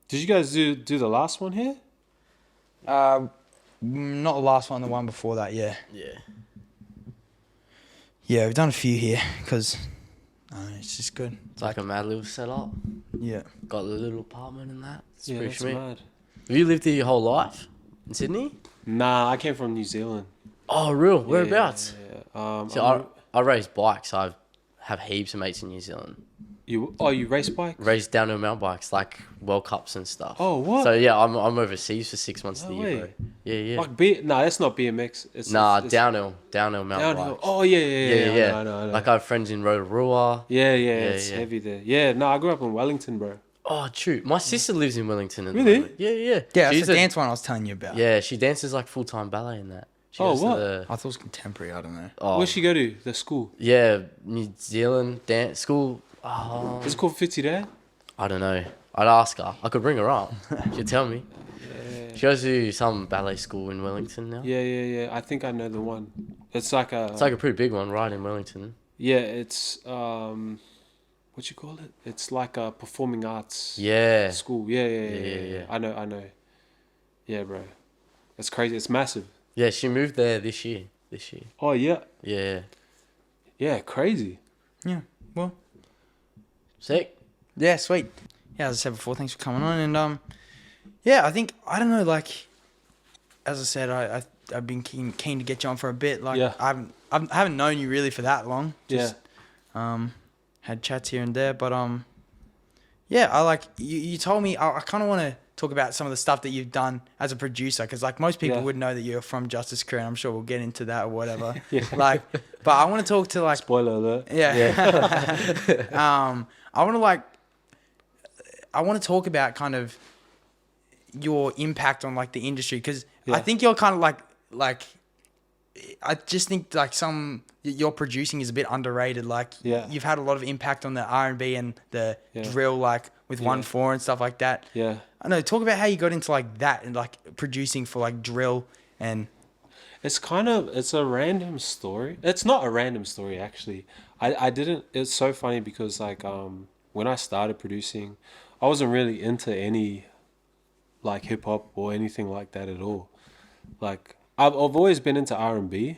Did you guys do the last one here? Not the last one, the one before that. Yeah. Yeah. Yeah, we've done a few here because it's just good. It's like a mad little setup. Yeah. Got a little apartment and that. It's Yeah, pretty that's sweet. mad. Have you lived here your whole life? In Sydney? Nah, I came from New Zealand. Oh, real? Whereabouts? Yeah. See, I race bikes. I have heaps of mates in New Zealand. You race bikes? Race downhill mountain bikes, like World Cups and stuff. Oh, what? So yeah, I'm overseas for 6 months of No the year, way. bro. Yeah. Like nah, that's not BMX. It's Downhill mountain downhill. bikes. Oh yeah. I know. Like I have friends in Rotorua. Yeah, it's heavy there. Yeah, no, I grew up in Wellington, bro. Oh, true. My sister lives in Wellington. At the Really? moment. Yeah. Yeah, that's She's the dance one I was telling you about. Yeah, she dances like full-time ballet in that. She Oh, goes to what? I thought it was contemporary. I don't know. Where'd she go to? The school. Yeah, New Zealand dance school. Oh, It's called 50 there? I don't know. I'd ask her. I could bring her up. She'd tell me. She goes to some ballet school in Wellington now. Yeah. I think I know the one. It's like a... It's like a pretty big one, right, in Wellington. Yeah, it's... what you call it? It's like a performing arts Yeah. school. Yeah. I know. Yeah, bro. It's crazy. It's massive. Yeah, she moved there this year. Oh, yeah. Yeah. Yeah, crazy. Yeah. Well. Sick. Yeah. Sweet. Yeah. As I said before, thanks for coming on. And yeah, I think I don't know. Like, as I said, I've been keen to get you on for a bit. Like, Yeah. I haven't known you really for that long. Yeah. Had chats here and there, but yeah, I like you told me I kind of want to talk about some of the stuff that you've done as a producer, because like most people would know that you're from Justice Crew, and I'm sure we'll get into that or whatever. Like, but I want to talk to like Spoiler alert. I want to talk about kind of your impact on like the industry, because Yeah. I think you're kind of like I just think like your producing is a bit underrated. Like, you've had a lot of impact on the R&B and the drill, like with OneFour and stuff like that. Yeah. I know. Talk about how you got into like that and like producing for like drill and. It's a random story. It's not a random story, actually. I didn't, it's so funny because like, when I started producing, I wasn't really into any like hip hop or anything like that at all. Like, I've always been into R&B,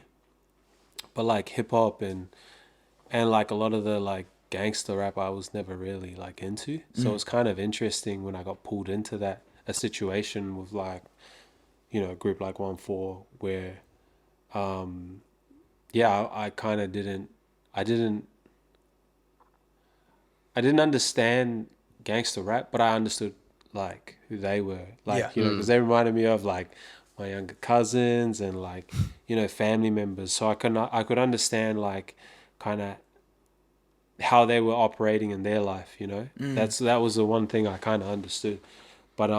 but like hip hop and like a lot of the like gangster rap I was never really like into. So it was kind of interesting when I got pulled into a situation with like, you know, a group like OneFour where, I kind of didn't understand gangster rap, but I understood like who they were, like, you know, because they reminded me of like my younger cousins and like, you know, family members. So I could understand like kind of how they were operating in their life, you know. That was the one thing I kind of understood. But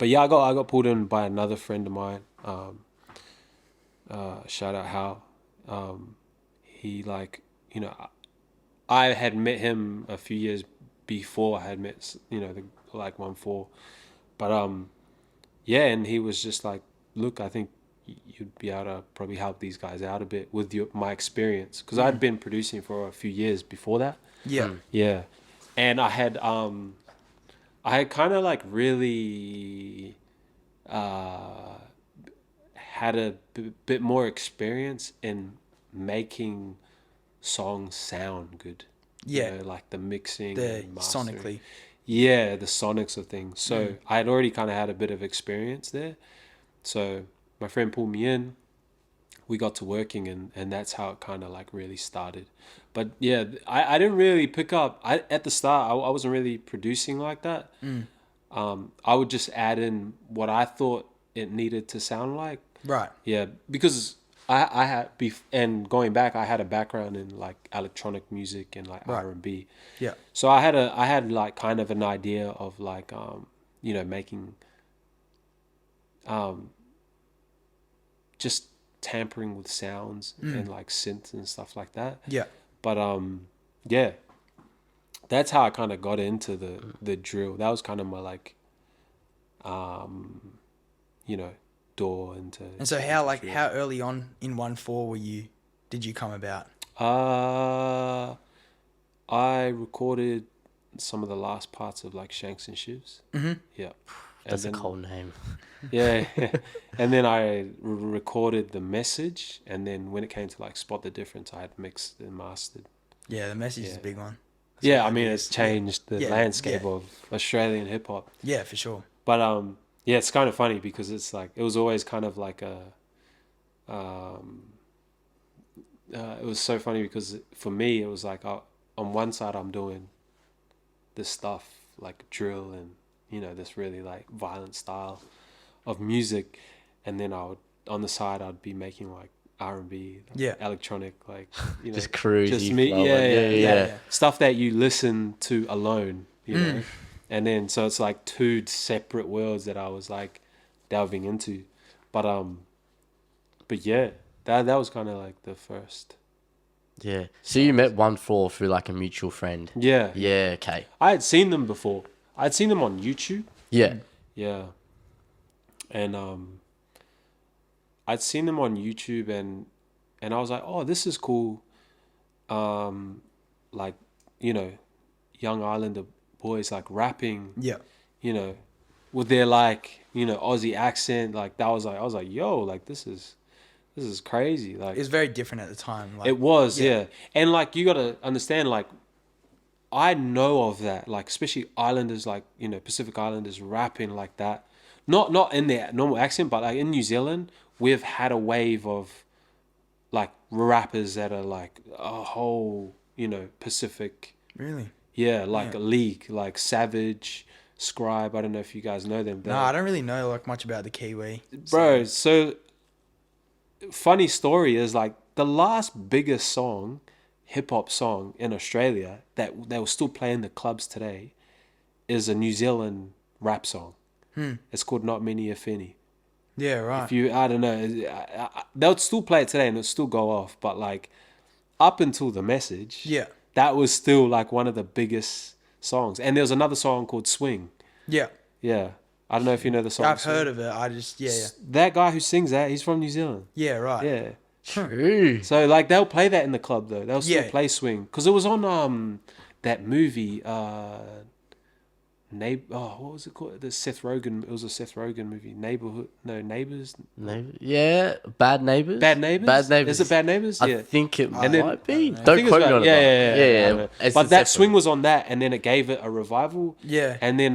yeah, I got pulled in by another friend of mine. Shout out Hal. He like, you know, I had met him a few years before I had met, you know, the like OneFour. But yeah, and he was just like, look, I think you'd be able to probably help these guys out a bit with my experience, because I'd been producing for a few years before that. Yeah, and I had kind of like really had a bit more experience in making songs sound good. You know, like the mixing, and mastering. Sonically. Yeah, the sonics of things. So I had already kind of had a bit of experience there. So my friend pulled me in, we got to working, and that's how it kind of like really started. But yeah, I didn't really pick up, at the start, I wasn't really producing like that. I would just add in what I thought it needed to sound like. Right. Yeah, because I had, and going back, I had a background in like electronic music and like R&B. Yeah. So I had like kind of an idea of like, you know, making, just tampering with sounds and like synths and stuff like that. Yeah. But yeah, that's how I kind of got into the drill. That was kind of my like, you know, door into. And so how early on in OneFour did you come about? I recorded some of the last parts of like Shanks and Shivs. Mm-hmm. Yeah. That's a cold name. Yeah. And then I recorded the message, and then when it came to like Spot the Difference, I had mixed and mastered. Yeah, the message is Yeah. a big one. That's Yeah, what I mean, it it's is. changed the Yeah, landscape yeah. of Australian hip hop. Yeah, for sure. But yeah, it's kind of funny because it's like it was always kind of like a it was so funny because for me it was like on one side I'm doing this stuff like drill and this really like violent style of music, and then on the side I'd be making like R&B, like electronic, like Just cruisy, just me, flowing. yeah, stuff that you listen to alone, know, and then so it's like two separate worlds that I was like delving into, but yeah, that was kind of like the first. Yeah. So you met OneFour through like a mutual friend. Yeah. Yeah. Okay. I had seen them before. I'd seen them on YouTube. Yeah. Yeah. And I'd seen them on YouTube and I was like, oh, this is cool. Like, young Islander boys like rapping. Yeah. With their like, Aussie accent. Like I was like, yo, like this is crazy. Like It was very different at the time. Like, it was, yeah. And like you gotta understand, like I know of that, like especially Islanders, like Pacific Islanders rapping like that, not in their normal accent, but like in New Zealand, we've had a wave of like rappers that are like a whole Pacific, Really? yeah, like a league, like Savage, Scribe. I don't know if you guys know them. No, I don't really know like much about the Kiwi. Bro, so funny story is like the last biggest song, hip hop song in Australia that they will still play in the clubs today is a New Zealand rap song. It's called Not Many If Any. Yeah, right. If you, I don't know, they'll still play it today and it'll still go off. But like up until the message, Yeah. that was still like one of the biggest songs. And there was another song called Swing. Yeah. Yeah. I don't know if you know the song. I've heard of it. I just, yeah. That guy who sings that, he's from New Zealand. Yeah, right. Yeah. True. So like they'll play that in the club though. They'll still Yeah. play Swing because it was on that movie what was it called? The Seth Rogen. It was a Seth Rogen movie. Neighbors. Yeah, Bad Neighbors. Bad Neighbors. Bad Neighbors. Is it Bad Neighbors? I Yeah. think it And then- might be. I Don't think quote it's me on it. Yeah. It's But that inception. Swing was on that, and then it gave it a revival. Yeah. And then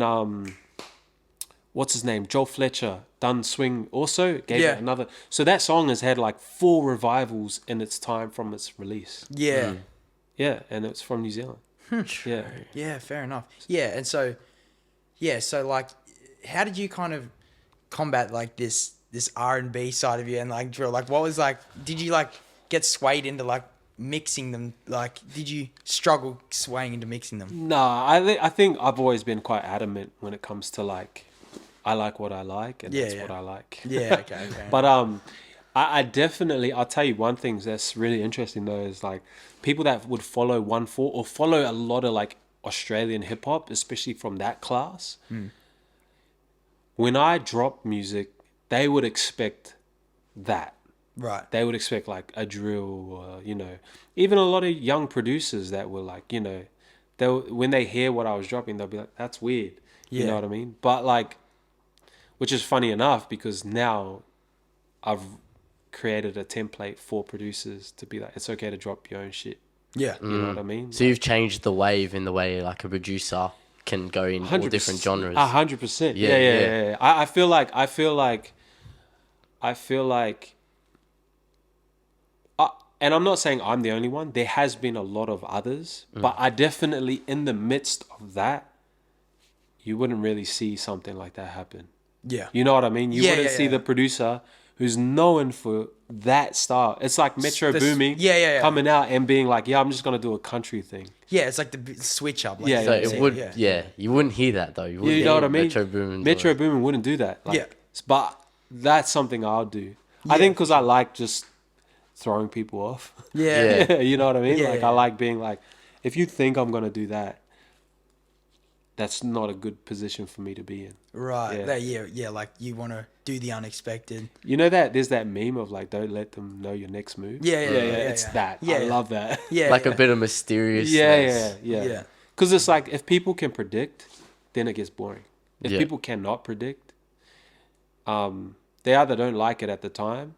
what's his name? Joel Fletcher done Swing also gave Yeah. it another. So that song has had like 4 revivals in its time from its release. Yeah. Yeah, and it's from New Zealand. Yeah. Yeah, fair enough. Yeah, and so like how did you kind of combat like this R&B side of you and like drill? Like what was like, did you like get swayed into like mixing them? Like did you struggle swaying into mixing them? Nah, I think I've always been quite adamant when it comes to like, I like what I like and that's what I like. Yeah, okay. But I definitely, I'll tell you one thing that's really interesting though is like people that would follow OneFour or follow a lot of like Australian hip hop, especially from that class. When I drop music, they would expect that. Right. They would expect like a drill, or, even a lot of young producers that were like, when they hear what I was dropping, they'll be like, that's weird. You know what I mean? But like, which is funny enough because now I've created a template for producers to be like, it's okay to drop your own shit. Yeah. You know what I mean? So you've changed the wave in the way like a producer can go in all different genres. 100%. Yeah, Yeah. I feel like, and I'm not saying I'm the only one. There has been a lot of others, but I definitely, in the midst of that, you wouldn't really see something like that happen. Yeah. You know what I mean? You wouldn't see yeah. the producer who's known for that style. It's like Metro Booming coming out and being like, yeah, I'm just going to do a country thing. Yeah, it's like the switch up. Like Yeah, So yeah, it would, you wouldn't hear that though. You, You know what I mean? Metro Boomin. Metro Boomin wouldn't do that. Like, Yeah. But that's something I'll do. I think because I like just throwing people off. Yeah. You know what I mean? Yeah, like yeah. I like being like, if you think I'm going to do that, that's not a good position for me to be in. Right. Yeah. Yeah, like you want to do the unexpected. You know that there's that meme of like, don't let them know your next move. Yeah. It's that. Yeah, I yeah. love that. Yeah. Like a bit of mysteriousness. Yeah. Yeah. Because it's like, if people can predict, then it gets boring. If Yeah. people cannot predict, they either don't like it at the time,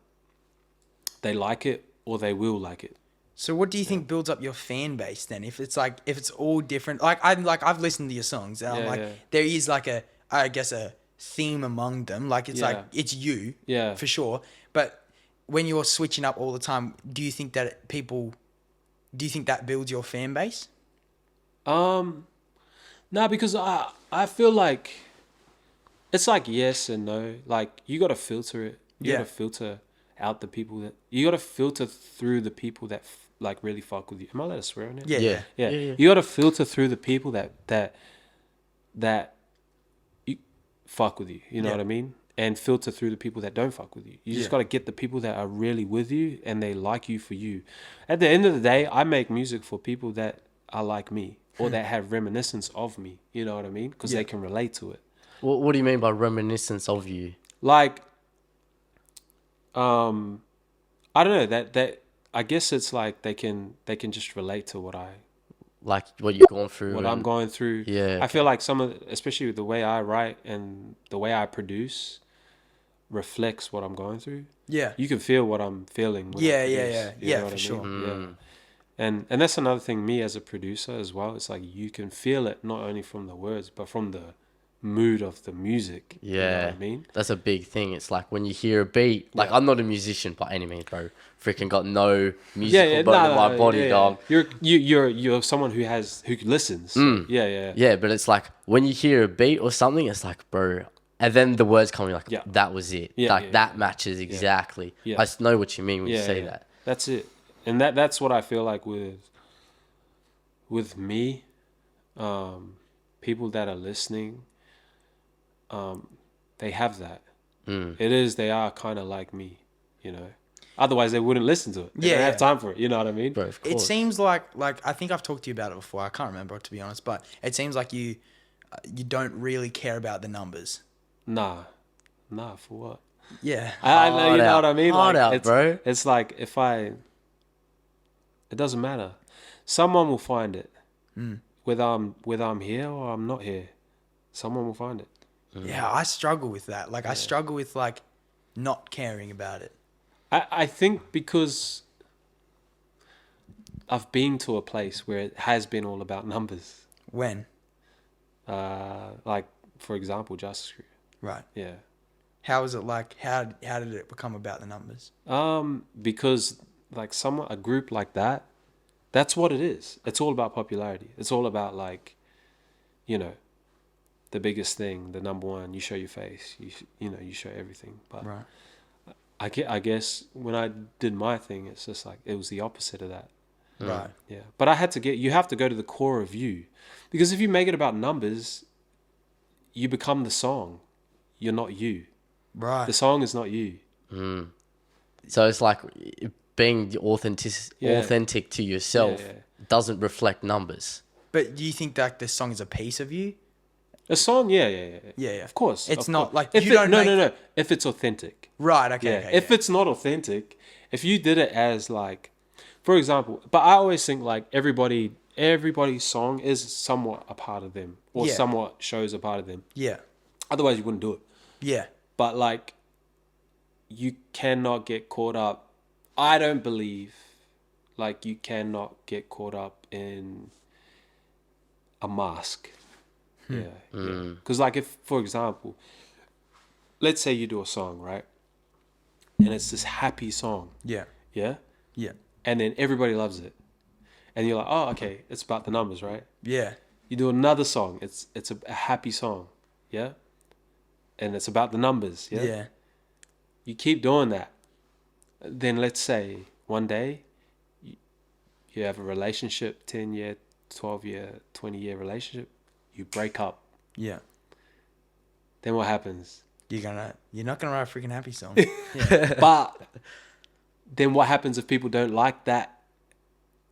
they like it, or they will like it. So what do you think builds up your fan base then? If it's like, if it's all different, I've listened to your songs and I'm Yeah, like, yeah. there is like I guess a theme among them. Like it's like, Yeah. it's you, Yeah. for sure. But when you're switching up all the time, do you think that builds your fan base? No, because I feel like it's like yes and no. Like, you got to filter it. You Yeah. got to filter out the people that you got to filter through the people that like really fuck with you. Am I allowed to swear on it? Yeah. Yeah. Yeah. Yeah. You got to filter through the people that you fuck with you. You know Yeah. what I mean? And filter through the people that don't fuck with you. You just Yeah. got to get the people that are really with you and they like you for you. At the end of the day, I make music for people that are like me or that have reminiscence of me. You know what I mean? Because Yeah. they can relate to it. What do you mean by reminiscence of you? Like, I don't know, that I guess it's like they can just relate to what Like what you've gone through? I'm going through. Yeah, I feel like especially with the way I write and the way I produce, reflects what I'm going through. Yeah. You can feel what I'm feeling. When I Yeah, produce, yeah. you Yeah, know what for I sure. mean? Yeah. And that's another thing, me as a producer as well. It's like you can feel it not only from the words, but from the mood of the music. Yeah, You know what I mean? that's a big thing. It's like when you hear a beat. Like, I'm not a musician by any means, bro. Freaking got no musical bone in my body, dog. You're someone who listens. Yeah. Yeah, but it's like when you hear a beat or something, it's like, bro. And then the words come, like, Yeah. that was it. Yeah, like, yeah, that yeah. matches exactly. Yeah. I know what you mean when you say Yeah. that. That's it. And that's what I feel like with me, people that are listening, they have that. They are kind of like me, you know. Otherwise, they wouldn't listen to it. They don't have time for it. You know what I mean? Bro, of It course. seems like I think I've talked to you about it before. I can't remember, to be honest, but it seems like you don't really care about the numbers. Nah, for what? Yeah. I know, you know Hard what I mean? Hard out, it's, bro. It's like it doesn't matter. Someone will find it. Whether I'm here or I'm not here, someone will find it. Yeah, I struggle with that. Like, I struggle with, like, not caring about it. I think because I've been to a place where it has been all about numbers. When? Like, for example, Justice Crew. Right. Yeah. How was it like? How did it become about the numbers? Because like a group like that, that's what it is. It's all about popularity. It's all about, like, you know, the biggest thing, the number one. You show your face. You show everything. But Right. I guess when I did my thing, it's just like it was the opposite of that. Right. Yeah. But you have to go to the core of you, because if you make it about numbers, you become the song. You're not you. Right. The song is not you. So it's like being authentic to yourself Yeah. doesn't reflect numbers. But do you think that this song is a piece of you? A song, yeah. Yeah. Of course. It's of not course. like if you don't make... No. If it's authentic. Right. Okay. Yeah. Okay, If it's not authentic, if you did it as, like, for example, but I always think like everybody's song is somewhat a part of them, or Yeah. somewhat shows a part of them. Yeah. Otherwise, you wouldn't do it. Yeah. But, like, you cannot get caught up. I don't believe, like, you cannot get caught up in a mask. Yeah. Because, like, if, for example, let's say you do a song, right? And it's this happy song. Yeah. Yeah? Yeah. And then everybody loves it. And you're like, oh, okay, it's about the numbers, right? Yeah. You do another song. It's a happy song. Yeah? And it's about the numbers. Yeah? Yeah. You keep doing that. Then let's say one day you have a relationship, 10-year, 12-year, 20-year relationship. You break up. Yeah. Then what happens? You're not gonna write a freaking happy song. But then what happens if people don't like that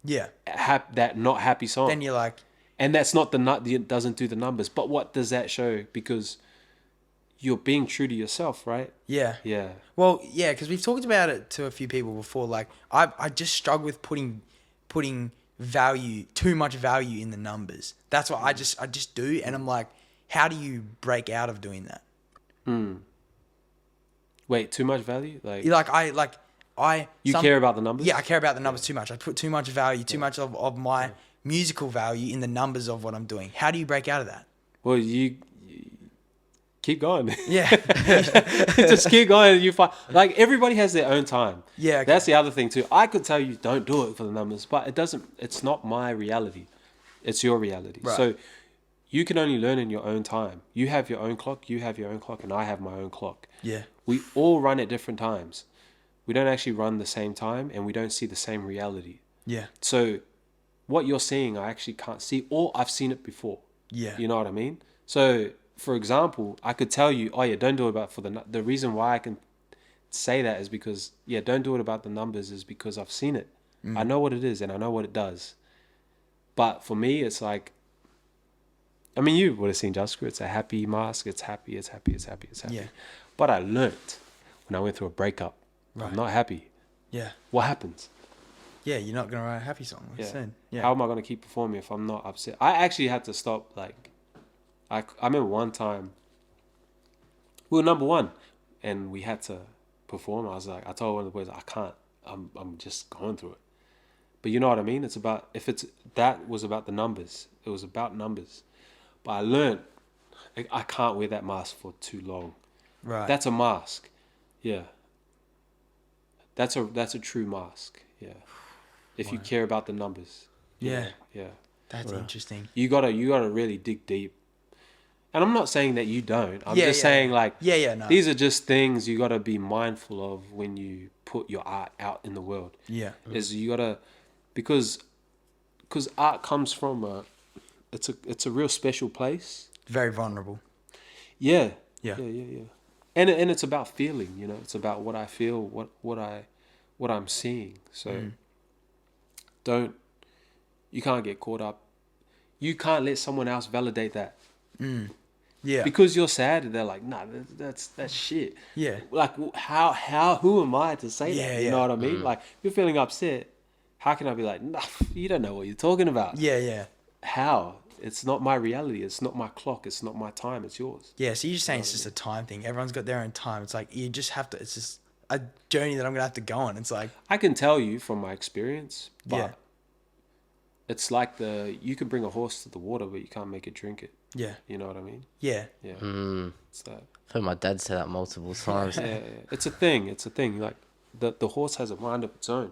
Yeah. that not happy song? Then you're like, And that's not it doesn't do the numbers. But what does that show? Because you're being true to yourself, right? yeah. Yeah. Well, yeah, because we've talked about it to a few people before. Like, I just struggle with putting too much value in the numbers. That's what I just do, and I'm like, how do you break out of doing that? Wait, too much value? You care about the numbers? Yeah, I care about the numbers too much. I put too much value, too much of my musical value in the numbers of what I'm doing. How do you break out of that? Well, you keep going. Yeah. Just keep going. You find like everybody has their own time. Yeah. Okay. That's the other thing too. I could tell you don't do it for the numbers, but it doesn't. It's not my reality. It's your reality. Right. So you can only learn in your own time. You have your own clock. You have your own clock, and I have my own clock. Yeah. We all run at different times. We don't actually run the same time, and we don't see the same reality. Yeah. So what you're seeing, I actually can't see, or I've seen it before. Yeah. You know what I mean? So, for example, I could tell you, oh yeah, don't do it about for the reason why I can say that is because, yeah, don't do it about the numbers is because I've seen it. I know what it is and I know what it does. But for me, it's like, I mean, you would have seen Just Crew. It's a happy mask. It's happy. It's happy. It's happy. It's happy. Yeah. But I learnt when I went through a breakup. Right. I'm not happy. Yeah. What happens? Yeah, you're not gonna write a happy song. Like you said. Yeah. How am I gonna keep performing if I'm not upset? I actually had to stop. Like, I remember one time we were number one, and we had to perform. I was like, I told one of the boys, I can't. I'm just going through it. But you know what I mean? It's about that was about the numbers. It was about numbers. But I learned I can't wear that mask for too long. Right. That's a mask. Yeah. That's a true mask. Yeah. If you care about the numbers. Yeah. Yeah. That's interesting. You gotta really dig deep. And I'm not saying that you don't. I'm just saying like no. these are just things you gotta be mindful of when you put your art out in the world. Yeah. Is you gotta because art comes from it's a real special place. Very vulnerable. Yeah. Yeah. Yeah. And it's about feeling, you know, it's about what I feel, what I'm seeing. So you can't get caught up. You can't let someone else validate that. Yeah. Because you're sad and they're like, nah, that's shit. Yeah. Like who am I to say that? You know what I mean? Like if you're feeling upset, how can I be like, nah, you don't know what you're talking about. Yeah. How? It's not my reality. It's not my clock. It's not my time. It's yours. Yeah, so you're just saying it's just a time thing. Everyone's got their own time. It's like you just have to, it's just a journey that I'm going to have to go on. It's like... I can tell you from my experience, but Yeah. it's like you can bring a horse to the water, but you can't make it drink it. Yeah. You know what I mean? Yeah. Yeah. It's that. I've heard my dad say that multiple times. Yeah. It's a thing. Like the horse has a mind of its own.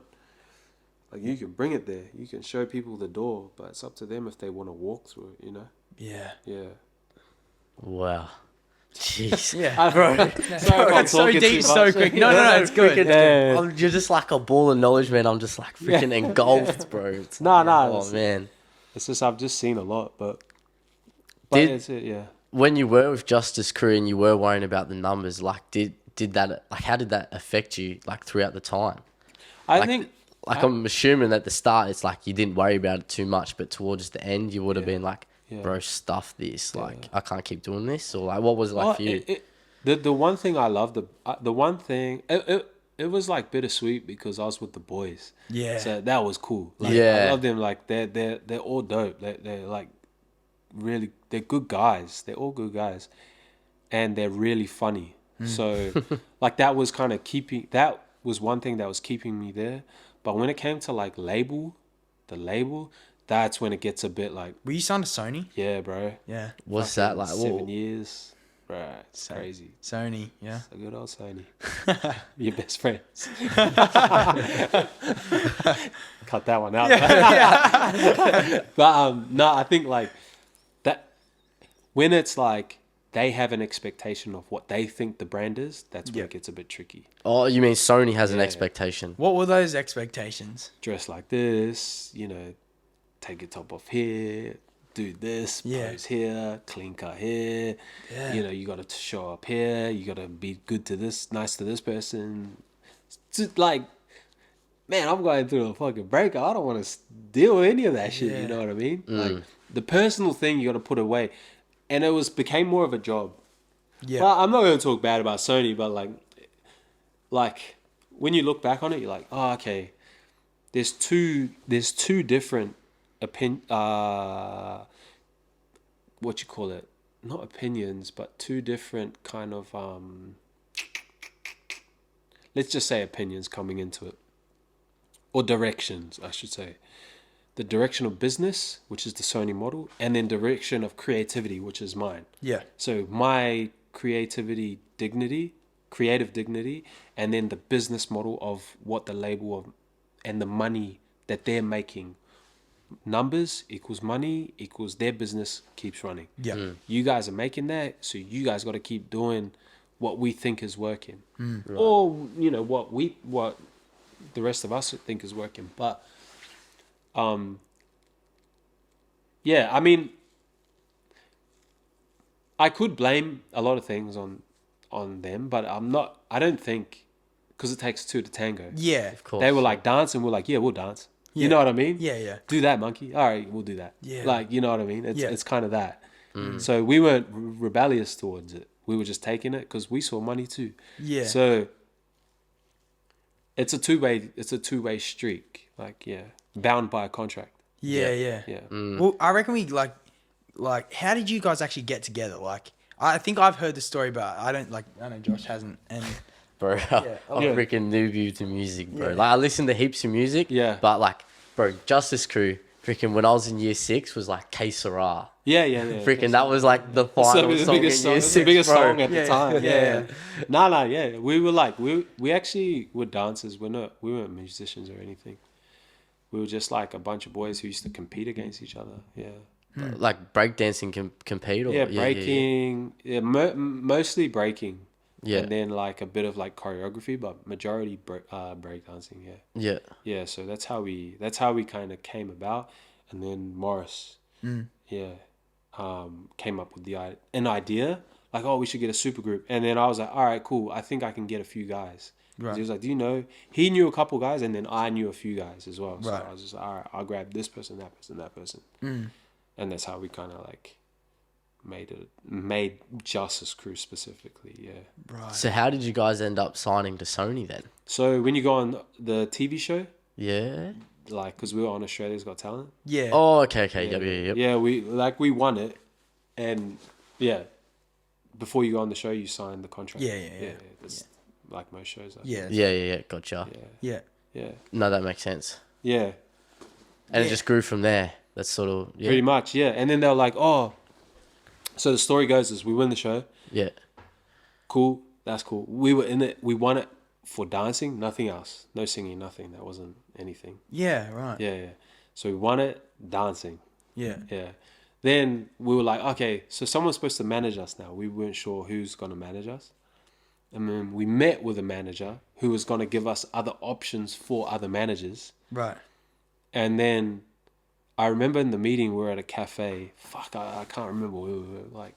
Like you can bring it there. You can show people the door, but it's up to them if they want to walk through it, you know? Yeah. Yeah. Wow. Jeez. Yeah. Bro, It's so deep, so quick. No, it's good. You're just like a ball of knowledge, man. I'm just like freaking engulfed, bro. It's Nah. Man. It's just I've just seen a lot, but it's it, yeah. When you were with Justice Crew and you were worrying about the numbers, like did that like how did that affect you like throughout the time? I think I'm assuming at the start it's like you didn't worry about it too much, but towards the end you would have been like, bro, stuff this. Like I can't keep doing this, or like what was it like for you? The one thing I loved, the one thing it was like bittersweet because I was with the boys. Yeah. So that was cool. Like, I love them. Like they're all dope. They're like really, they're good guys. They're all good guys, and they're really funny. So like that was kind of that was one thing that was keeping me there. But when it came to like the label, that's when it gets a bit like. Were you signed to Sony? Yeah, bro. Yeah. What's that like? 7 years. Right, it's crazy. Sony, yeah. A good old Sony. Your best friends. Cut that one out. But no, I think like that when it's like they have an expectation of what they think the brand is, that's where it gets a bit tricky. Oh, you mean Sony has an expectation? What were those expectations? Dress like this, you know, take your top off here, do this, pose here, clean cut here. Yeah. You know, you got to show up here. You got to be good to this, nice to this person. It's just like, man, I'm going through a fucking breakup. I don't want to deal with any of that shit. You know what I mean? Like the personal thing you got to put away. And it became more of a job. Yeah. Well, I'm not going to talk bad about Sony, but like when you look back on it, you're like, oh, okay. there's two different what you call it, not opinions, but two different kind of let's just say opinions coming into it, or directions, I should say. The direction of business, which is the Sony model, and then direction of creativity, which is mine. Yeah. So my creative dignity, and then the business model of what the label of, and the money that they're making. Numbers equals money equals their business keeps running. Yeah. You guys are making that, so you guys got to keep doing what we think is working, Right. or what the rest of us think is working. But yeah, I mean, I could blame a lot of things on them, but I don't think, because it takes two to tango. Yeah. Of course. They were like dance, and we're like, yeah, we'll dance. Yeah. You know what I mean? Yeah, yeah. Do that, monkey. All right, we'll do that. Yeah. Like, you know what I mean? Yeah. It's kind of that. So we weren't rebellious towards it. We were just taking it because we saw money too. Yeah. So it's a two-way streak. Like, yeah, bound by a contract. Yeah, yeah. Yeah. Well, I reckon we like, how did you guys actually get together? Like, I think I've heard the story, but I know Josh hasn't. And Bro, Yeah. I'm Yeah. freaking noob to music, bro. Yeah. Like, I listen to heaps of music. Yeah. But, like, bro, Justice Crew, freaking, when I was in year 6, was like K Sarah. Yeah. Freaking, that was like the final the song in biggest year song, 6, the biggest bro. song at Yeah, the time. yeah. Nah, yeah. We were like, we actually were dancers. We weren't musicians or anything. We were just like a bunch of boys who used to compete against each other. Yeah. Like, breakdancing compete? Or? Yeah, breaking. Yeah, mostly breaking. Yeah. And then like a bit of like choreography, but majority breakdancing. Yeah. Yeah. Yeah. So that's how we kind of came about, and then Morris, came up with an idea like, oh, we should get a super group, and then I was like, all right, cool. I think I can get a few guys. Right. He was like, do you know? He knew a couple guys, and then I knew a few guys as well. So Right. I was just like, all right, I'll grab this person, that person, that person, and that's how we kind of like made Justice Crew specifically. Yeah. right. So, how did you guys end up signing to Sony then? So when you go on the TV show, Yeah. like, because we were on Australia's Got Talent. Yeah. Oh, okay. Yep. Yeah, we won it, and yeah, before you go on the show, you sign the contract. Yeah. It's like most shows. Like Yeah. Yeah. Gotcha. Yeah. yeah. No, that makes sense. And And it just grew from there. That's sort of, yeah. pretty much, yeah. And then they were like, oh, so the story goes is we win the show. Yeah. Cool, that's cool. We were in it. We won it for dancing, nothing else. No singing, nothing. That wasn't anything. Yeah. Right. Yeah. So we won it dancing. Yeah. Yeah. Then we were like, okay, so someone's supposed to manage us now. We weren't sure who's going to manage us. And then we met with a manager who was going to give us other options for other managers. Right. And then I remember in the meeting, we were at a cafe. Fuck, I can't remember. We were like,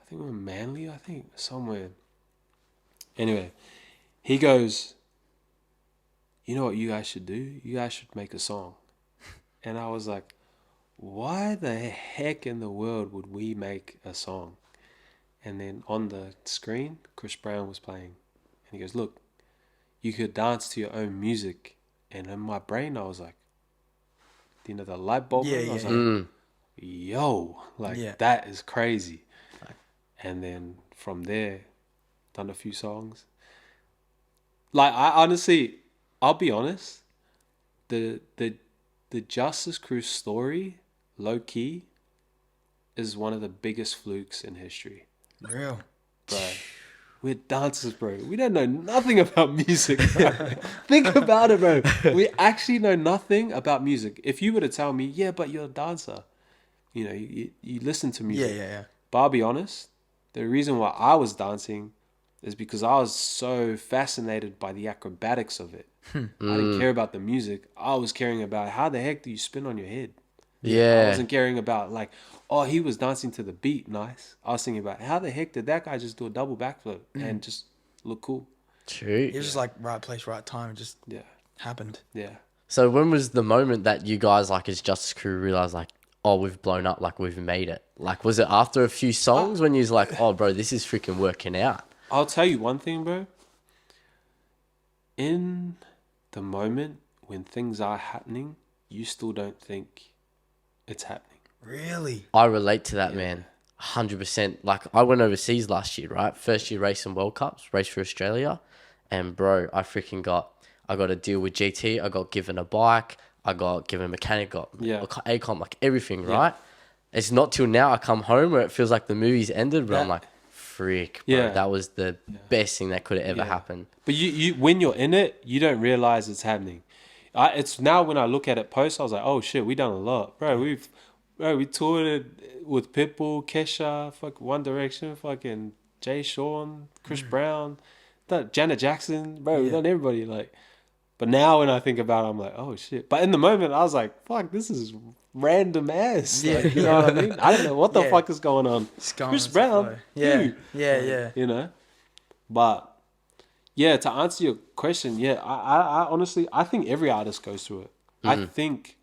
I think we were Manly, somewhere. Anyway, he goes, you know what you guys should do? You guys should make a song. And I was like, why the heck in the world would we make a song? And then on the screen, Chris Brown was playing. And he goes, look, you could dance to your own music. And in my brain, I was like, you know, the light bulb? Yeah, I was yeah. like, yo, like, Yeah. that is crazy. And then from there, done a few songs. Like, I honestly, I'll be honest, the Justice Crew story, low key, is one of the biggest flukes in history. Real. Bro, we're dancers, bro. We don't know nothing about music, bro. Think about it, bro. We actually know nothing about music. If you were to tell me, yeah, but you're a dancer, you know, you listen to music. Yeah. But I'll be honest, the reason why I was dancing is because I was so fascinated by the acrobatics of it. I didn't care about the music. I was caring about how the heck do you spin on your head. I Yeah. wasn't caring about like, oh, he was dancing to the beat, nice. I was thinking about how the heck did that guy just do a double backflip and just look cool. True. It was just like right place, right time. It just Yeah, happened. yeah. So when was the moment that you guys, like, as Justice Crew, realized, like, oh, we've blown up, like, we've made it? Like, was it after a few songs when you was like, oh, bro, this is freaking working out? I'll tell you one thing, bro. In the moment, when things are happening, you still don't think it's happening. Really? I relate to that, man. 100%. Like, I went overseas last year, right? First year racing World Cups, race for Australia. And, bro, I got a deal with GT. I got given a bike. I got given a mechanic, got ACOM, like everything, right? It's not till now I come home where it feels like the movie's ended, but I'm like, frick, bro. That was the best thing that could have ever happened. But you when you're in it, you don't realize it's happening. It's now when I look at it post, I was like, oh shit, we done a lot, bro. We toured with Pitbull, Kesha, fuck One Direction, fucking Jay Sean, Chris Brown, Janet Jackson, bro. We done everybody, like. But now when I think about it, I'm like, oh shit. But in the moment, I was like, fuck, this is random ass. Like, you know what I mean? I don't know what the fuck is going on. Chris Brown, yeah. You know. But yeah, to answer your question, I honestly, I think every artist goes through it. I think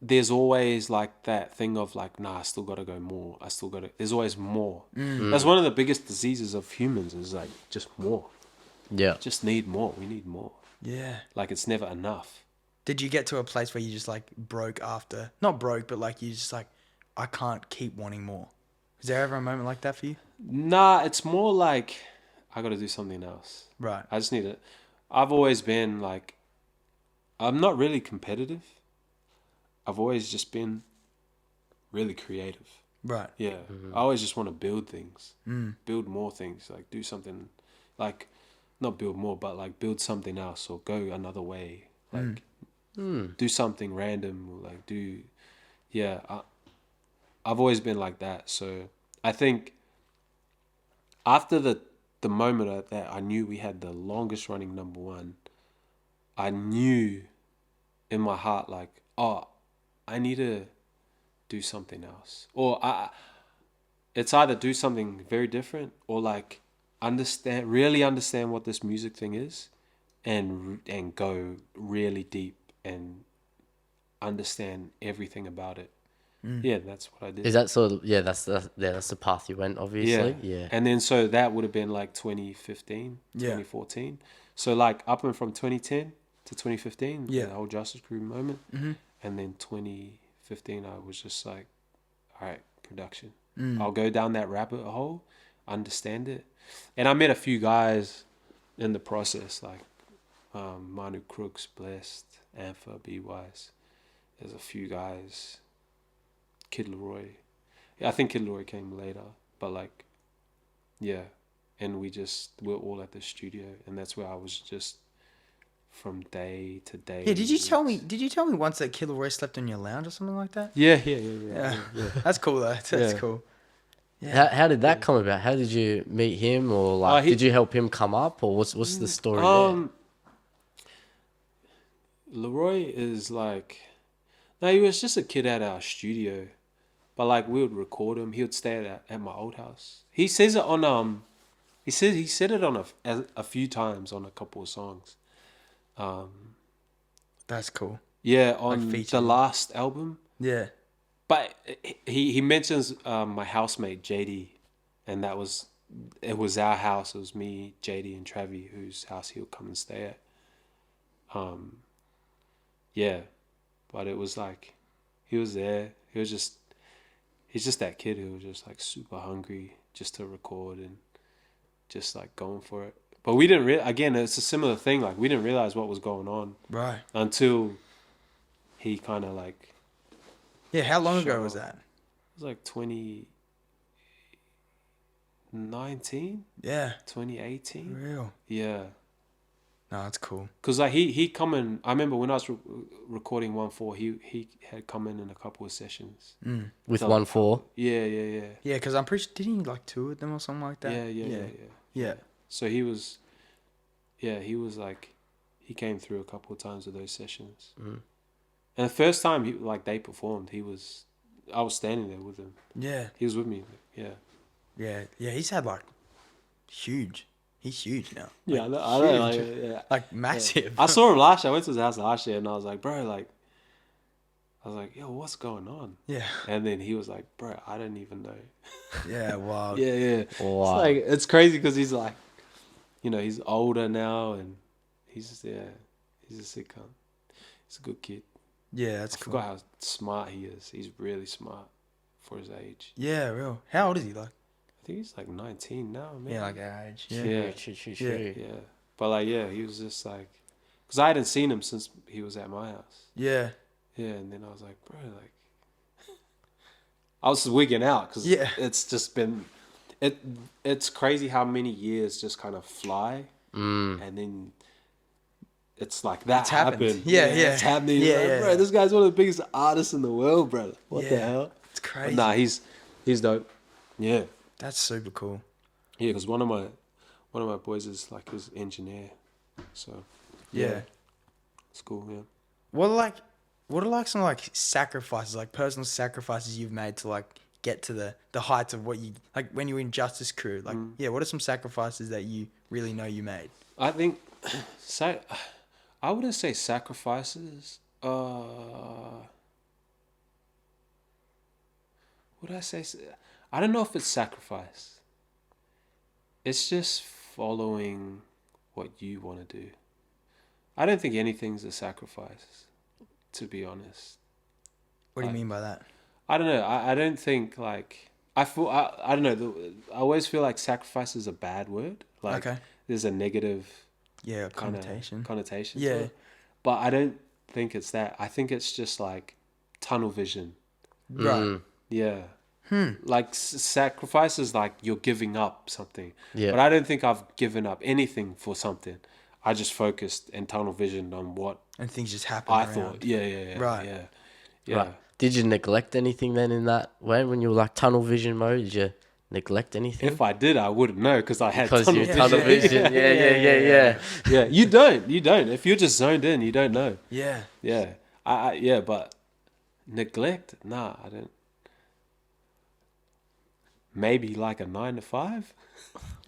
there's always like that thing of like, nah, I still got to go more. There's always more. That's one of the biggest diseases of humans is like just more. Yeah. Just need more. We need more. Yeah. Like it's never enough. Did you get to a place where you just like broke after, not broke, but like you just like, I can't keep wanting more? Is there ever a moment like that for you? Nah, it's more like I got to do something else. Right. I just need it. I've always been like, I'm not really competitive. I've always just been really creative. Right. Yeah. I always just want to build things, build more things, like do something like, not build more, but like build something else or go another way. Like do something random or like I've always been like that. So I think after the moment that I knew we had the longest running number one, I knew in my heart like, oh, I need to do something else. Or it's either do something very different or like really understand what this music thing is and go really deep and understand everything about it. Yeah, that's what I did. Is that sort of, that's the path you went, obviously. Yeah. And then so that would have been like 2015, 2014. So like up and from 2010 to 2015, the whole Justice Crew moment. And then 2015, I was just like, all right, production. I'll go down that rabbit hole, understand it. And I met a few guys in the process, like Manu Crooks, Blessed, Ampha, B-Wise. There's a few guys. Kid Laroi. Yeah, I think Kid Laroi came later. But like, yeah. And we're all at the studio. And that's where I was just from day to day. Yeah, did you tell me once that Kid Laroi slept in your lounge or something like that? Yeah. That's cool though. That's cool. Yeah. How did that come about? How did you meet him, or like did you help him come up, or what's the story there? Leroy is like, no, he was just a kid at our studio, but like we would record him. He would stay at my old house. He says it on he said it on a few times on a couple of songs. That's cool. Yeah, on the last album. Yeah. But he mentions my housemate JD, and it was our house. It was me, JD, and Travi, whose house he would come and stay at. Yeah, but it was like he was there. He's just that kid who was just like super hungry just to record and just like going for it. But we didn't again, it's a similar thing. Like we didn't realize what was going on right until he kind of like. Yeah, how long ago was that? It was like 2019. Yeah. 2018. Real. Yeah. No, that's cool. Cause like he come in. I remember when I was recording OneFour, he had come in a couple of sessions with OneFour. Yeah. Yeah, because I'm pretty sure didn't he like tour with them or something like that? Yeah. So he was like, he came through a couple of times with those sessions. And the first time they performed, I was standing there with him. Yeah. He was with me. Yeah. Yeah. He's had like huge. He's huge now. Yeah, like, I know. Like massive. Yeah. I saw him last year. I went to his house last year, and I was like, bro, like, yo, what's going on? Yeah. And then he was like, bro, I don't even know. Yeah. Wow. Yeah. Wow. It's crazy because he's like, he's older now, and He's a sick cunt. He's a good kid. Yeah, that's I cool. forgot how smart he is. He's really smart for his age. Yeah, real. How old is he, like? I think he's like 19 now, man. Yeah, like our age. Yeah. True. Yeah. But like, yeah, he was just like, because I hadn't seen him since he was at my house. Yeah. Yeah, and then I was like, bro, like, I was wigging out because it's just been, it's crazy how many years just kind of fly, and then it's like that happened. Yeah. It's happening. Yeah, Like, yeah, bro, yeah. this guy's one of the biggest artists in the world, bro. What the hell? It's crazy. But nah, he's dope. Yeah, That's super cool. yeah, because one of my boys is like his engineer, so Yeah. it's cool. Yeah. What are like some like sacrifices, like personal sacrifices you've made to like get to the heights of what you like when you were in Justice Crew? Like, yeah, what are some sacrifices that you really know you made? I think, I wouldn't say sacrifices. Would I say? I don't know if it's sacrifice. It's just following what you want to do. I don't think anything's a sacrifice, to be honest. What do you mean by that? I don't know. I don't think like I don't know. I always feel like sacrifice is a bad word. Like there's a negative connotation. Connotation. Yeah. To it. But I don't think it's that. I think it's just like tunnel vision. Right. Yeah. Like sacrifice is like you're giving up something. Yeah. But I don't think I've given up anything for something. I just focused and tunnel visioned on what And things just happen. I around. thought. Yeah. Right. Yeah. Right. Did you neglect anything then in that way when you were like tunnel vision mode? Did you neglect anything? If I did, I wouldn't know because I had Because tunnel you vision. tunnel vision. Yeah. Yeah, you don't. If you're just zoned in, you don't know. Yeah. Yeah. But neglect? Nah, I don't. Maybe like a 9 to 5.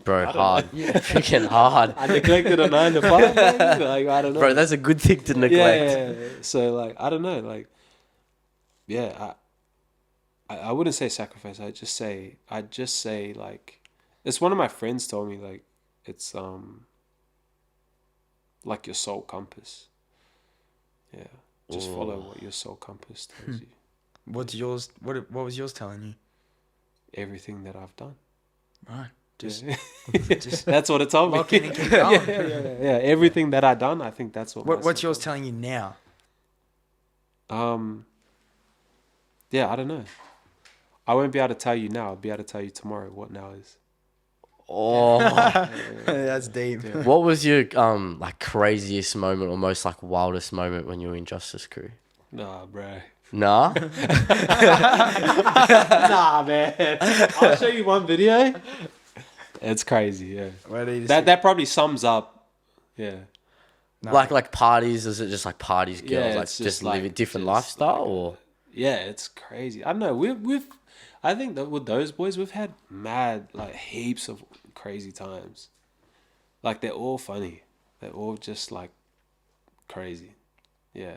Bro, hard. Freaking hard. I neglected a 9 to 5. Maybe? Like I don't know. Bro, that's a good thing to neglect. Yeah. So like I don't know. Like I wouldn't say sacrifice. I'd just say like it's one of my friends told me like it's like your soul compass. Yeah. Just follow what your soul compass tells you. What's yours? What was yours telling you? Everything that I've done. Right. Just that's what it told me. lock in and keep going. Yeah. Everything that I've done, I think that's what. What's yours telling you now? Yeah, I don't know. I won't be able to tell you now. I'll be able to tell you tomorrow what now is. Oh, That's deep. Yeah. what was your like craziest moment or most like wildest moment when you were in Justice Crew? Nah, bro. Nah. Nah, man. I'll show you one video. It's crazy, yeah. That probably sums up, yeah. No. Like parties? Is it just like parties, girls? Yeah, like it's just like- live a different just lifestyle, like- or Yeah, it's crazy. I don't know. We've I think that with those boys, we've had mad like heaps of crazy times. Like they're all funny. They're all just like crazy. Yeah.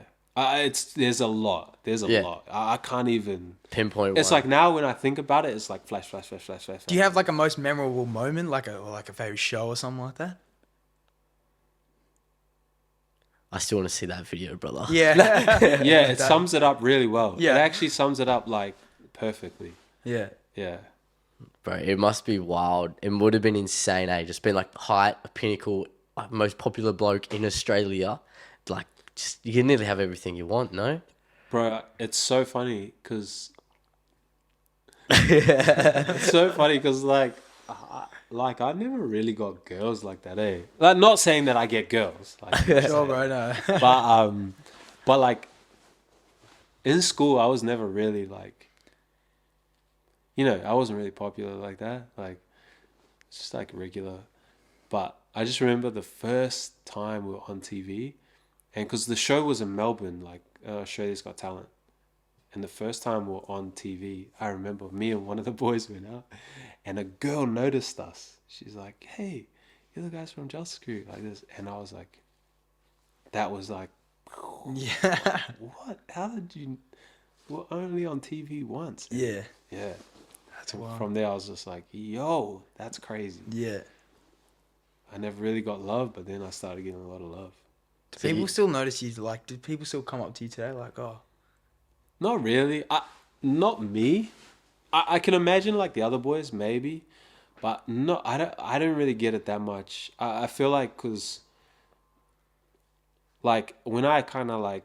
There's a lot. There's a Yeah. lot. I can't even pinpoint? It's one? like now when I think about it, it's like flash. Do you have like a most memorable moment, like a favorite show or something like that? I still want to see that video, brother. Yeah. Yeah, it sums it up really well. Yeah. It actually sums it up like perfectly. Yeah. Yeah. Bro, it must be wild. It would have been insane, eh? Just been like height, a pinnacle, like most popular bloke in Australia. Like, just you can nearly have everything you want, no? Bro, it's so funny because like I never really got girls like that, eh? Like, not saying that I get girls, like, Sure, bro. No. but like in school, I was never really like, I wasn't really popular like that. Like, it's just like regular. But I just remember the first time we were on TV, and because the show was in Melbourne, like Australia's Got Talent. And the first time we were on TV, I remember me and one of the boys went out, and a girl noticed us. She's like, "Hey, you're the guys from Justice Crew," like this. And I was like, that was like, Yeah. what? How did you? We're only on TV once. Yeah. Yeah. That's wild. From there, I was just like, yo, that's crazy. Yeah. I never really got love, but then I started getting a lot of love. Do people still notice you? Like, do people still come up to you today? Like, oh, Not really. Not me. I can imagine like the other boys maybe, but no, I don't really get it that much. I feel like because like when I kind of like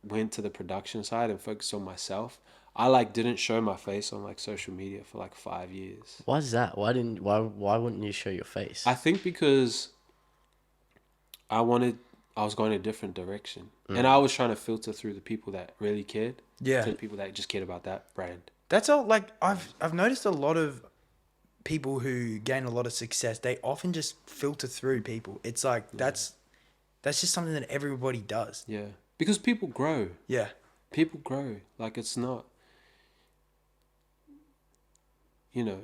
went to the production side and focused on myself, I like didn't show my face on like social media for like 5 years. Why is that? Why wouldn't you show your face? I think because I was going a different direction, and I was trying to filter through the people that really cared, yeah. to the people that just cared about that brand. That's all. Like, I've noticed a lot of people who gain a lot of success. They often just filter through people. It's like that's just something that everybody does. Yeah, because people grow. Yeah. People grow. Like it's not, you know.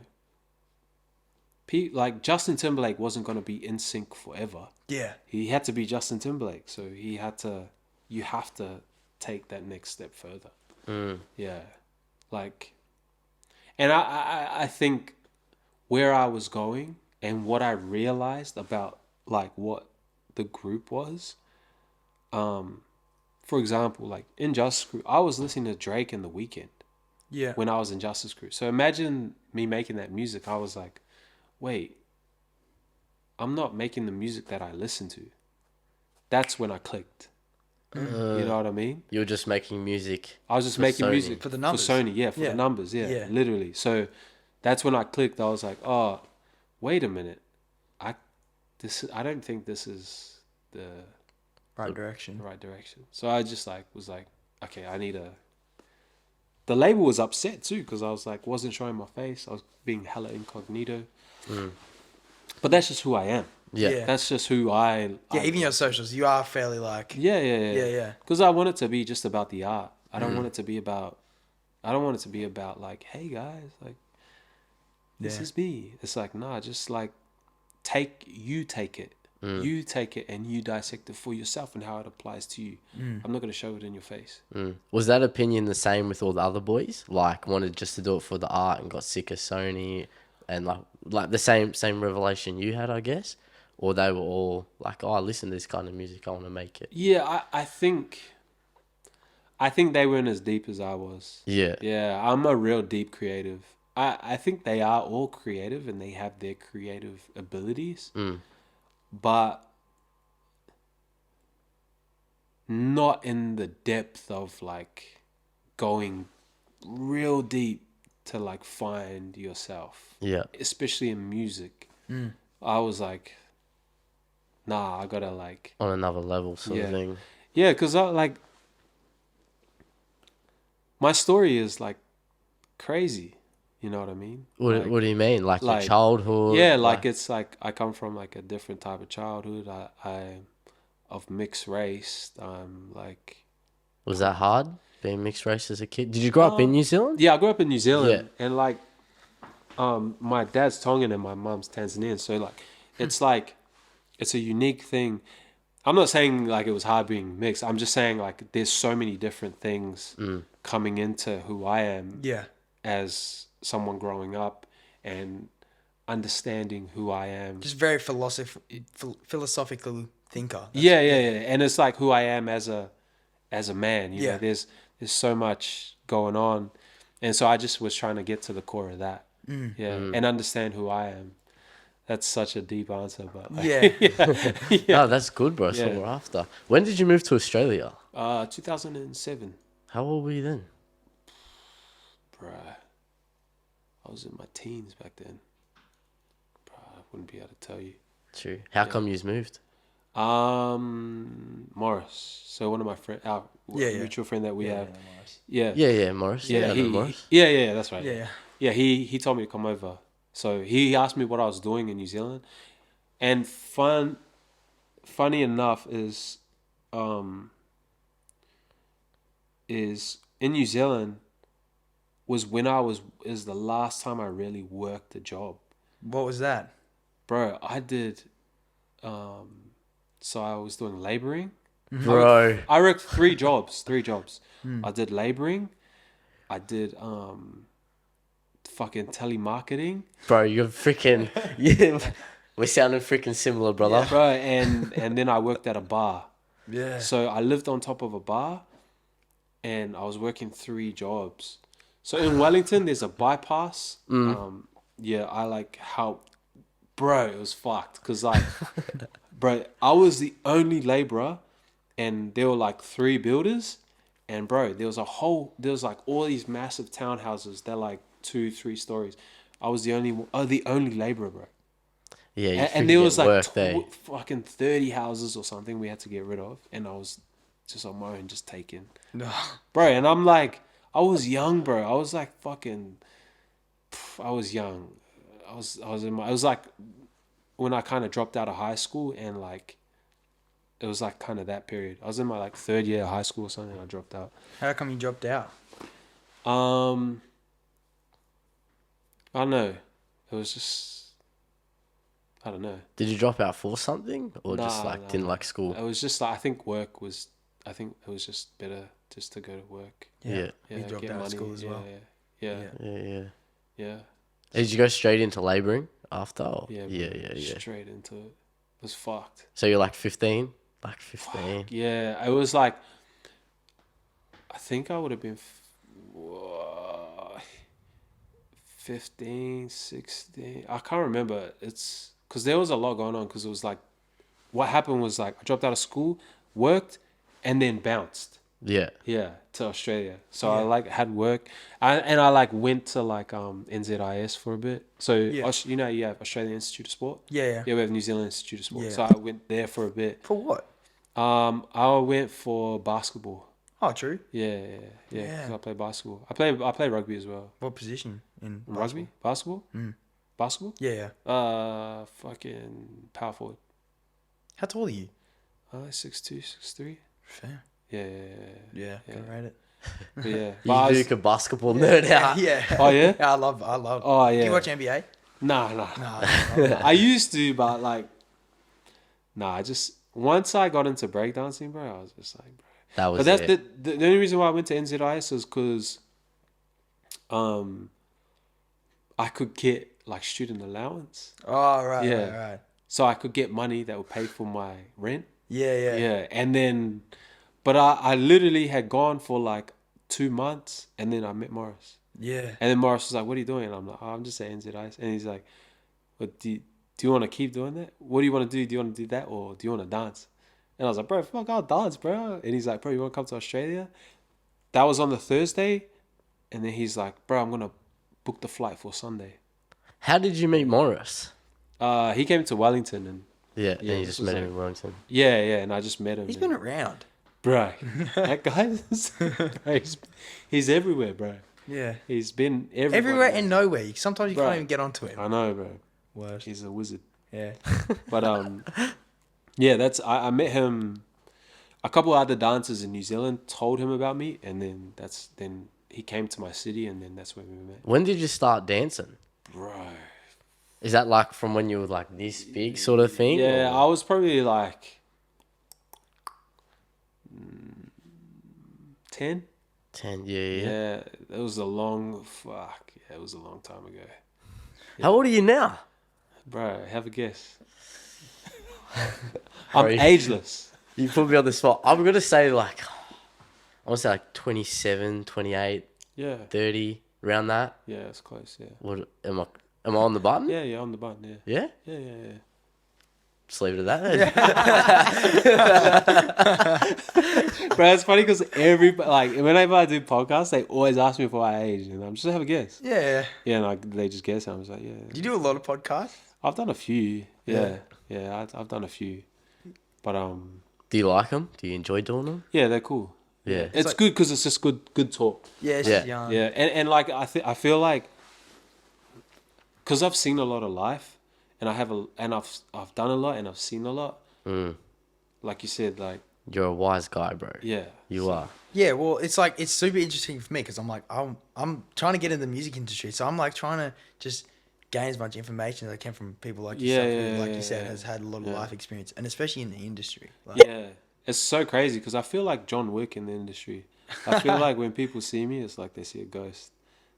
Like Justin Timberlake wasn't gonna be in sync forever. Yeah. He had to be Justin Timberlake, so you have to take that next step further. Yeah, like, and I think where I was going and what I realized about like what the group was, for example, like in Justice Crew, I was listening to Drake in The Weeknd. Yeah. When I was in Justice Crew, so imagine me making that music. I was like, wait, I'm not making the music that I listen to. That's when I clicked. You know what I mean? You were just making music. I was just for making Sony. music For the numbers. For Sony, yeah, for Yeah. the numbers, yeah, Yeah. literally. So that's when I clicked. I was like, oh, wait a minute. I don't think this is the Right direction. right direction. So I just like was like, okay, I need a. The label was upset too because I was like, wasn't showing my face. I was being hella incognito. But that's just who I am. Yeah. Yeah. That's just who I. Yeah, even your socials, you are fairly like. Yeah. Because I want it to be just about the art. I don't want it to be about. I don't want it to be about like, hey guys, like, this is me. It's like, nah, just like, take it. You take it and you dissect it for yourself and how it applies to you. I'm not gonna show it in your face. Was that opinion the same with all the other boys? Like, wanted just to do it for the art and got sick of Sony, and like the same revelation you had, I guess, or they were all like, oh, I listen to this kind of music, I want to make it. Yeah, I think they weren't as deep as I was. Yeah. Yeah, I'm a real deep creative. I think they are all creative and they have their creative abilities. But not in the depth of like going real deep to like find yourself. Yeah. Especially in music. I was like, nah, I gotta like... On another level sort of thing. Yeah, because like... My story is like crazy. You know what I mean? What do you mean? Like your like, childhood? Yeah, like it's like I come from like a different type of childhood. I of mixed race. Like... Was that hard, being mixed race as a kid? Did you grow up in New Zealand? Yeah, I grew up in New Zealand. Yeah. And like... my dad's Tongan and my mom's Tanzanian. So like... It's a unique thing. I'm not saying like it was hard being mixed. I'm just saying like there's so many different things coming into who I am as someone growing up and understanding who I am. Just very philosophical thinker. Yeah. And it's like who I am as a man. You know, there's so much going on. And so I just was trying to get to the core of that. And understand who I am. That's such a deep answer, but like, No, that's good, bro. That's what we're after. When did you move to Australia? 2007. How old were you then? Bruh, I was in my teens back then. Bruh, I wouldn't be able to tell you. True. How come you moved? Morris. So one of my friends, our mutual friend that we have. Morris. Yeah, Morris. Morris. Yeah, That's right. Yeah. He told me to come over. So he asked me what I was doing in New Zealand, and funny enough is in New Zealand was when is the last time I really worked a job. What was that? Bro, I did. So I was doing laboring. Bro, I worked 3 jobs. I did laboring. I did fucking telemarketing. bro, you're freaking... Yeah. We're sounding freaking similar, brother. bro. And then I worked at a bar. Yeah. So I lived on top of a bar, and I was working 3 jobs. So in Wellington, there's a bypass. Yeah, I like how, bro, it was fucked. Cause like, bro, I was the only laborer, and there were like 3 builders, and bro, there was like all these massive townhouses. They're like 2-3 stories. I was the only laborer, bro. Yeah, you And there was like work, fucking 30 houses or something we had to get rid of, and I was just on my own, just taking, No. bro. And I'm like, I was young, bro. I was like fucking, I was young. I was like when I kind of dropped out of high school, and like it was like kind of that period. I was in my like 3rd year of high school or something. I dropped out. How come you dropped out? I don't know. It was just, I don't know. Did you drop out for something, or just like didn't like school? It was just like, I think it was just better just to go to work. Yeah. You dropped get out of money. school as well. Yeah. Yeah. Did you go straight into labouring after? Or? Yeah. Yeah. Straight into it. It was fucked. So you're like 15? Like 15? Fuck, yeah. It was like, I think I would have been 15, 16. I can't remember. It's because there was a lot going on, because it was like, what happened was like, I dropped out of school, worked, and then bounced. Yeah. Yeah, to Australia. So I like had work, I like went to like NZIS for a bit. So you know, you have Australian Institute of Sport. Yeah. Yeah, we have New Zealand Institute of Sport. Yeah. So I went there for a bit. For what? I went for basketball. Oh, true. Yeah. 'Cause I play basketball. I play rugby as well. What position in Rugby, basketball, basketball. Yeah. Fucking power forward. How tall are you? 6'2", 6'3". Fair. Yeah. Yeah. Can rate it. But yeah. You Duke a basketball nerd out. Yeah. Oh yeah. I love. Oh yeah. Do you watch NBA? Nah. No. I used to, but like, I just, once I got into breakdancing, bro, I was just like, bro. That was But that's it. the only reason why I went to NZIS is because, I could get like student allowance, Oh right. Yeah. Right. so I could get money that would pay for my rent. Yeah. Yeah, and then, but I literally had gone for like 2 months, and then I met Morris, Yeah. and then Morris was like, "What are you doing?" And I'm like, "Oh, I'm just at NZIS," and he's like, "What do you want to keep doing that? What do you want to do? Do you want to do that, or do you want to dance?" And I was like, "Bro, fuck, I'll dance, bro." And he's like, "Bro, you want to come to Australia?" That was on the Thursday, and then he's like, "Bro, I'm gonna book the flight for Sunday." How did you meet Morris? He came to Wellington, and Yeah, and you this just was met him like- in Wellington. yeah, and I just met him. He's and- been around. Bro, that guy he's everywhere, bro. Yeah. He's been everywhere. Everywhere and nowhere. Sometimes you Bro. can't even get onto him. I know, bro. Word. He's a wizard. Yeah. But yeah, I met him. A couple other dancers in New Zealand told him about me, and then he came to my city, and then that's when we met. When did you start dancing? Bro. Is that like from when you were like this big sort of thing? Yeah, or? I was probably like 10. 10, yeah. Yeah, it was a long it was a long time ago. How old are you now? Bro, have a guess. I'm Bro, ageless. You put me on the spot. I'm going to say like, I want to say like 27, 28, Yeah. 30, around that. Yeah, it's close, yeah. What am I on the button? Yeah, on the button, yeah. Yeah? Yeah. Just leave it at that then. Bro, it's funny because whenever I do podcasts, they always ask me for my age, and I'm just have a guess. Yeah. Yeah, and they just guess, and I was like, yeah. You do a lot of podcasts? I've done a few. Yeah. I've done a few, but Do you like them? Do you enjoy doing them? yeah, they're cool. Yeah. It's good because it's just good talk. Yeah, Yeah. she's young. Yeah, and like I feel like, because I've seen a lot of life, and I've done a lot, and I've seen a lot. Like you said, like You're a wise guy, bro. yeah, You are. Yeah, well, it's like, it's super interesting for me because I'm like, I'm trying to get in the music industry. So I'm like trying to just gain as much information as I can from people like yourself, who, like you said, has had a lot of life experience, and especially in the industry. Like, yeah. It's so crazy because I feel like John Wick in the industry. I feel like when people see me, it's like they see a ghost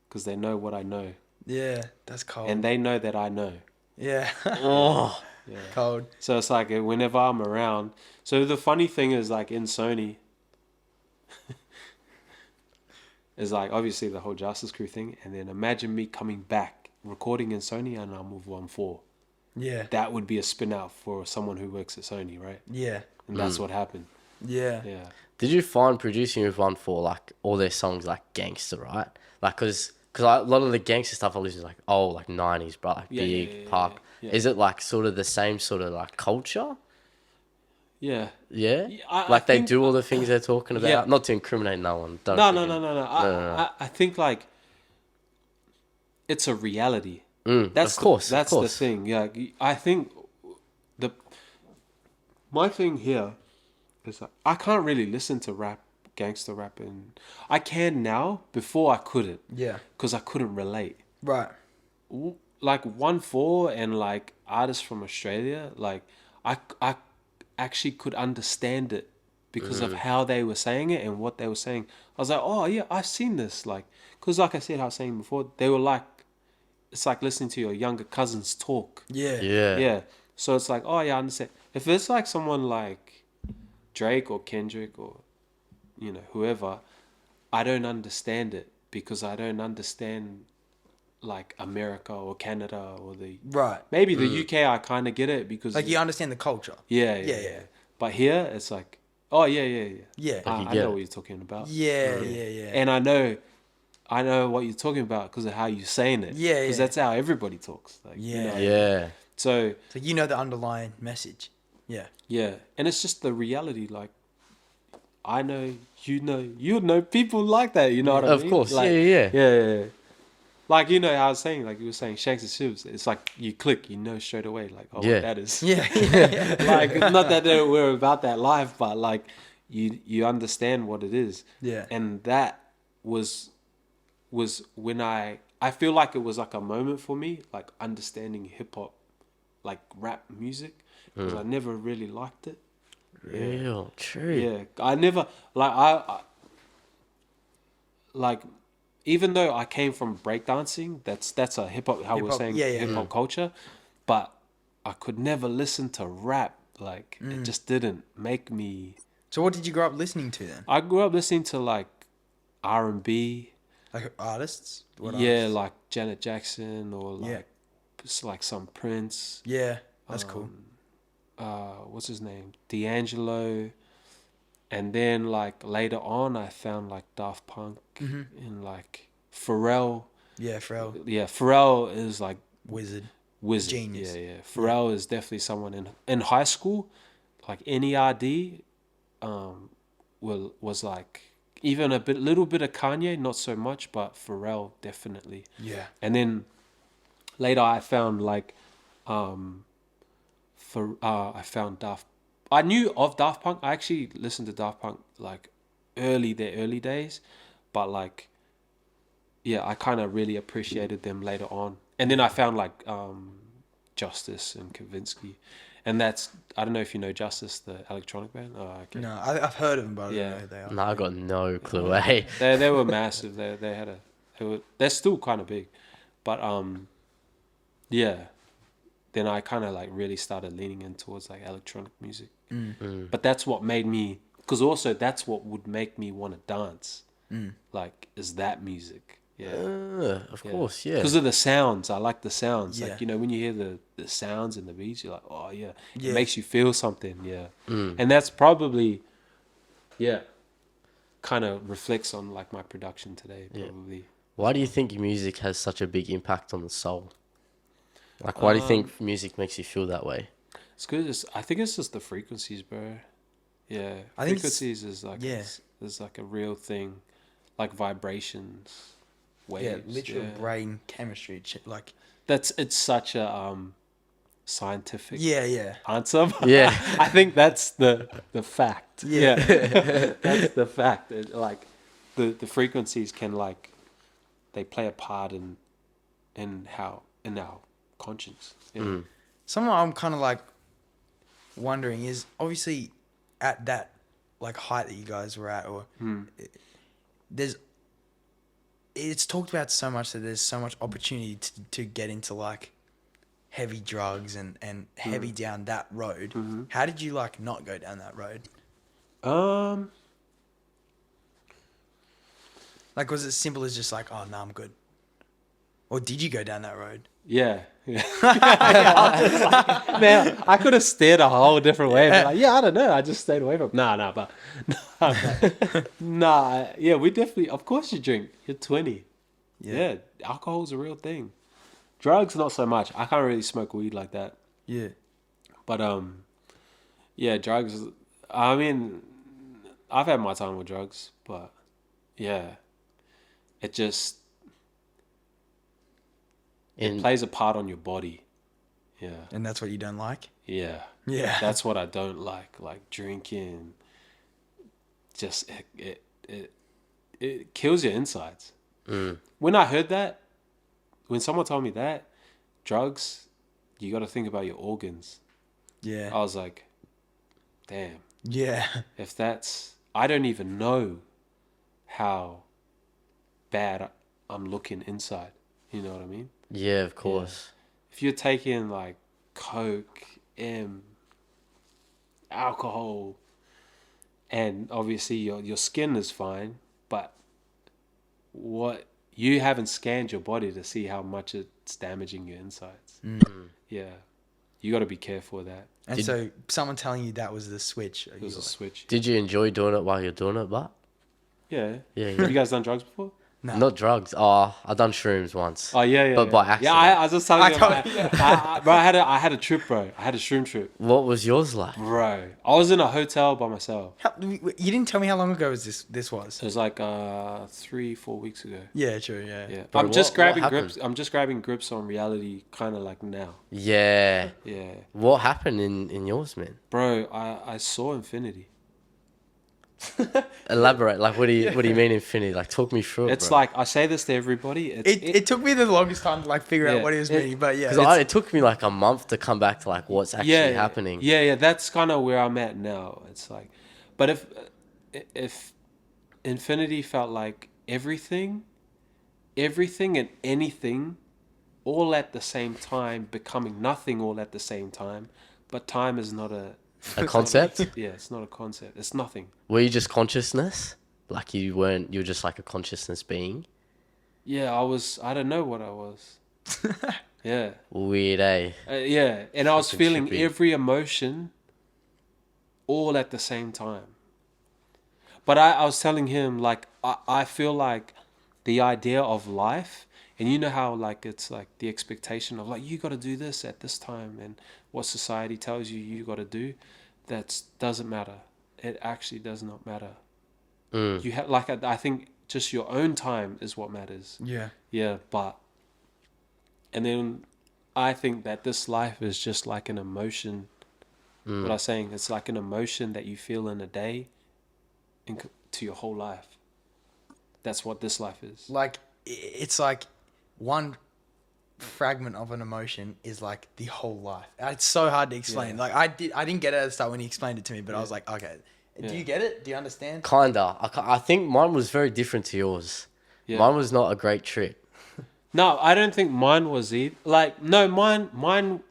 because they know what I know, yeah, that's cold. and they know that I know. yeah. Oh, Yeah. Cold. So it's like whenever I'm around. So the funny thing is like in Sony, is like obviously the whole Justice Crew thing, and then imagine me coming back recording in Sony and I'm with OneFour. Yeah. That would be a spin out for someone who works at Sony, right? Yeah. And that's what happened. Yeah. Yeah. Did you find producing with OneFour, like, all their songs, like, gangster, right? Like, because a lot of the gangster stuff I listen to, like, like, 90s, bro, like, Yeah, Big, yeah, yeah, Puck. yeah. Is it, like, sort of the same sort of, like, culture? Yeah. Yeah? Yeah, I Like, they think, do all the things they're talking about? yeah. Not to incriminate no one. Don't No, no, freaking- no, no, no. No. I think like it's a reality. Of That's course, that's of the course. thing. Yeah, I think the my thing here is that I can't really listen to rap, gangster rap, and I can now. Before I couldn't, Yeah. because I couldn't relate. Right. Like OneFour and like artists from Australia, like I actually could understand it because of how they were saying it and what they were saying. I was like, oh yeah, I've seen this. Like, because like I said, I was saying before, they were like, it's like listening to your younger cousins talk. Yeah. Yeah. Yeah. So it's like, oh yeah, I understand. If it's like someone like Drake or Kendrick or, you know, whoever, I don't understand it because I don't understand like America or Canada or Right. maybe the UK. I kind of get it because Like you understand the culture. yeah. But here it's like, oh yeah. Yeah. Like you I get know it. what you're talking about. Yeah. And I know what you're talking about because of how you're saying it. Yeah, Because yeah. that's how everybody talks. Like, you Yeah. know. Yeah. So So you know the underlying message. Yeah. yeah, and it's just the reality. Like, I know, you know people like that. You know what I Of mean? course. Like, Yeah. yeah. Like, you know how I was saying, like you were saying, Shanks and Shivs. It's like you click, you know straight away, like, oh, Yeah. what that is. Yeah. Like, not that we're about that life, but like, you understand what it is. Yeah. And that was when I feel like it was like a moment for me, like understanding hip hop, like rap music, because I never really liked it. Real. True. Yeah, I never I like, even though I came from breakdancing, that's a hip hop. How we're Hip-hop, saying yeah. hip hop culture, but I could never listen to rap. Like it just didn't make me. So what did you grow up listening to then? I grew up listening to like R&B. Like artists? What Yeah, artists? like Janet Jackson or like Yeah. it's like some Prince. Yeah. That's cool. What's his name? D'Angelo. And then like later on, I found like Daft Punk and like Pharrell. Yeah, Pharrell. Yeah, Pharrell is like Wizard. wizard. Genius. Yeah. Pharrell is definitely someone in high school, like NERD, was like even little bit of Kanye, not so much, but Pharrell definitely. Yeah. And then later I found like, I found I knew of Daft Punk. I actually listened to Daft Punk like early days, but like, yeah, I kind of really appreciated them later on. And then I found like Justice and Kavinsky, and that's, I don't know if you know Justice, the electronic band. Oh, okay. No, I've heard of them, but I Yeah. don't know who they are. No, I got no clue. Eh? They were massive. They're still kind of big, but yeah. Then I kind of like really started leaning in towards like electronic music. But that's what made me, because also that's what would make me want to dance. Like, is that music? Yeah. Of course, yeah. Because of the sounds. I like the sounds. Yeah. Like, you know, when you hear the sounds and the beats, you're like, oh yeah. Yeah. It makes you feel something. Yeah. And that's probably, yeah, kind of reflects on like my production today, probably. Why do you think music has such a big impact on the soul? Like, why do you think music makes you feel that way? It's good. I think it's just the frequencies, bro. Yeah. I think Frequencies is like, yeah. is like a real thing. Like vibrations, waves. Yeah, literal brain chemistry. Like, It's such a scientific yeah. answer. But Yeah. I think that's the fact. Yeah. That's the fact. Like the frequencies can like, they play a part in our conscience. Yeah. Something I'm kind of like wondering is obviously at that like height that you guys were at, or it's talked about so much that there's so much opportunity to get into like heavy drugs and heavy down that road. Mm-hmm. How did you like not go down that road? Like, was it simple as just like, oh no, I'm good? Or did you go down that road? Yeah. Man, I could have steered a whole different way. But like, yeah, I don't know. I just stayed away from. Nah. Yeah, we definitely. Of course, you drink. You're 20. Yeah, alcohol's a real thing. Drugs, not so much. I can't really smoke weed like that. Yeah. But yeah, drugs. I mean, I've had my time with drugs, but yeah, it just it plays a part on your body. Yeah. And that's what you don't like? Yeah. Yeah. That's what I don't like drinking. Just it kills your insides. When I heard that, when someone told me that, drugs, you got to think about your organs. Yeah. I was like, damn. Yeah. If that's, I don't even know how bad I'm looking inside. You know what I mean? Yeah, of course. Yeah. If you're taking like coke, alcohol, and obviously your skin is fine, but what you haven't scanned your body to see how much it's damaging your insides. Yeah, you got to be careful of that. And so someone telling you that was the switch. It was a switch. Did you enjoy doing it while you're doing it, but? Yeah. Yeah. Have you guys done drugs before? No. Not drugs. Oh, I've done shrooms once. Oh yeah. But by accident. Yeah, I was just telling you. Bro, I had a trip, bro. I had a shroom trip. What was yours like? Bro, I was in a hotel by myself. You didn't tell me how long ago this was. It was like 3-4 weeks ago. Yeah, true. Yeah. Yeah. Bro, I'm just what grabbing happened? grips. I'm just grabbing grips on reality, kind of like now. Yeah. Yeah. What happened in yours, man? Bro, I saw infinity. Elaborate. Like, what do you mean infinity? Like, talk me through it, It's bro. like, I say this to everybody. It took me the longest time to like figure out what he was meaning, but yeah. Because it took me like a month to come back to like what's actually happening. Yeah. That's kind of where I'm at now. It's like, but if infinity felt like everything and anything all at the same time becoming nothing all at the same time, but time is not a concept? Yeah, it's not a concept. It's nothing. Were you just consciousness? Like you were just like a consciousness being? Yeah, I don't know what I was. Yeah. Weird, eh? Yeah, and I was Fucking feeling trippy. every emotion all at the same time. But I was telling him, like, I feel like the idea of life, and you know how, like, it's like the expectation of, like, you got to do this at this time, and what society tells you got to do, that doesn't matter. It actually does not matter. You have, like, I think just your own time is what matters. Yeah. Yeah, and then I think that this life is just like an emotion. What I was saying, it's like an emotion that you feel in a day to your whole life. That's what this life is. Like, it's like one fragment of an emotion is like the whole life. It's so hard to explain. Yeah. Like, I didn't get it at the start when he explained it to me, but I was like, okay. Yeah. Do you get it? Do you understand? Kinda. I think mine was very different to yours. Yeah. Mine was not a great trip. No, I don't think mine was either. Like, no, mine.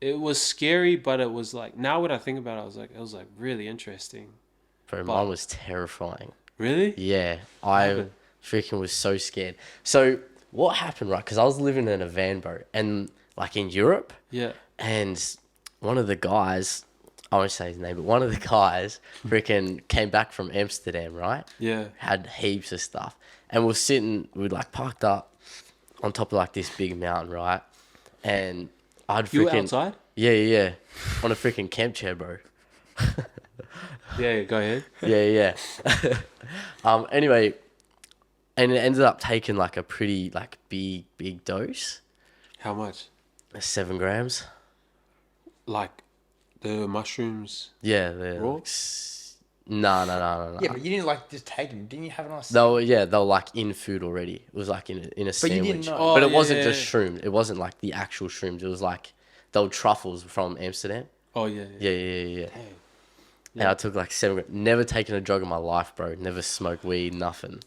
It was scary, but it was like, now when I think about it, it was like really interesting. Bro, mine was terrifying. Really? Yeah, I freaking was so scared. So what happened, right? Because I was living in a van, bro, and like in Europe, Yeah. and one of the guys, I won't say his name, but one of the guys freaking came back from Amsterdam, right? Yeah. Had heaps of stuff, and we like parked up on top of like this big mountain, right? And I'd freaking You were outside? Yeah, on a freaking camp chair, bro. Yeah, go ahead. Yeah. Anyway, and it ended up taking like a pretty like big dose, How much? 7 grams. Like the mushrooms. Yeah, they're Raw? like, no. Yeah, but you didn't like just take them. Didn't you have it on a They were like in food already. It was like in a But you sandwich. didn't know. Oh, But it yeah, wasn't yeah, just shrooms. It wasn't like the actual shrooms. It was like they were truffles from Amsterdam. Oh, yeah. Yeah. Dang. And I took like 7 grams. Never taken a drug in my life, bro. Never smoked weed, nothing.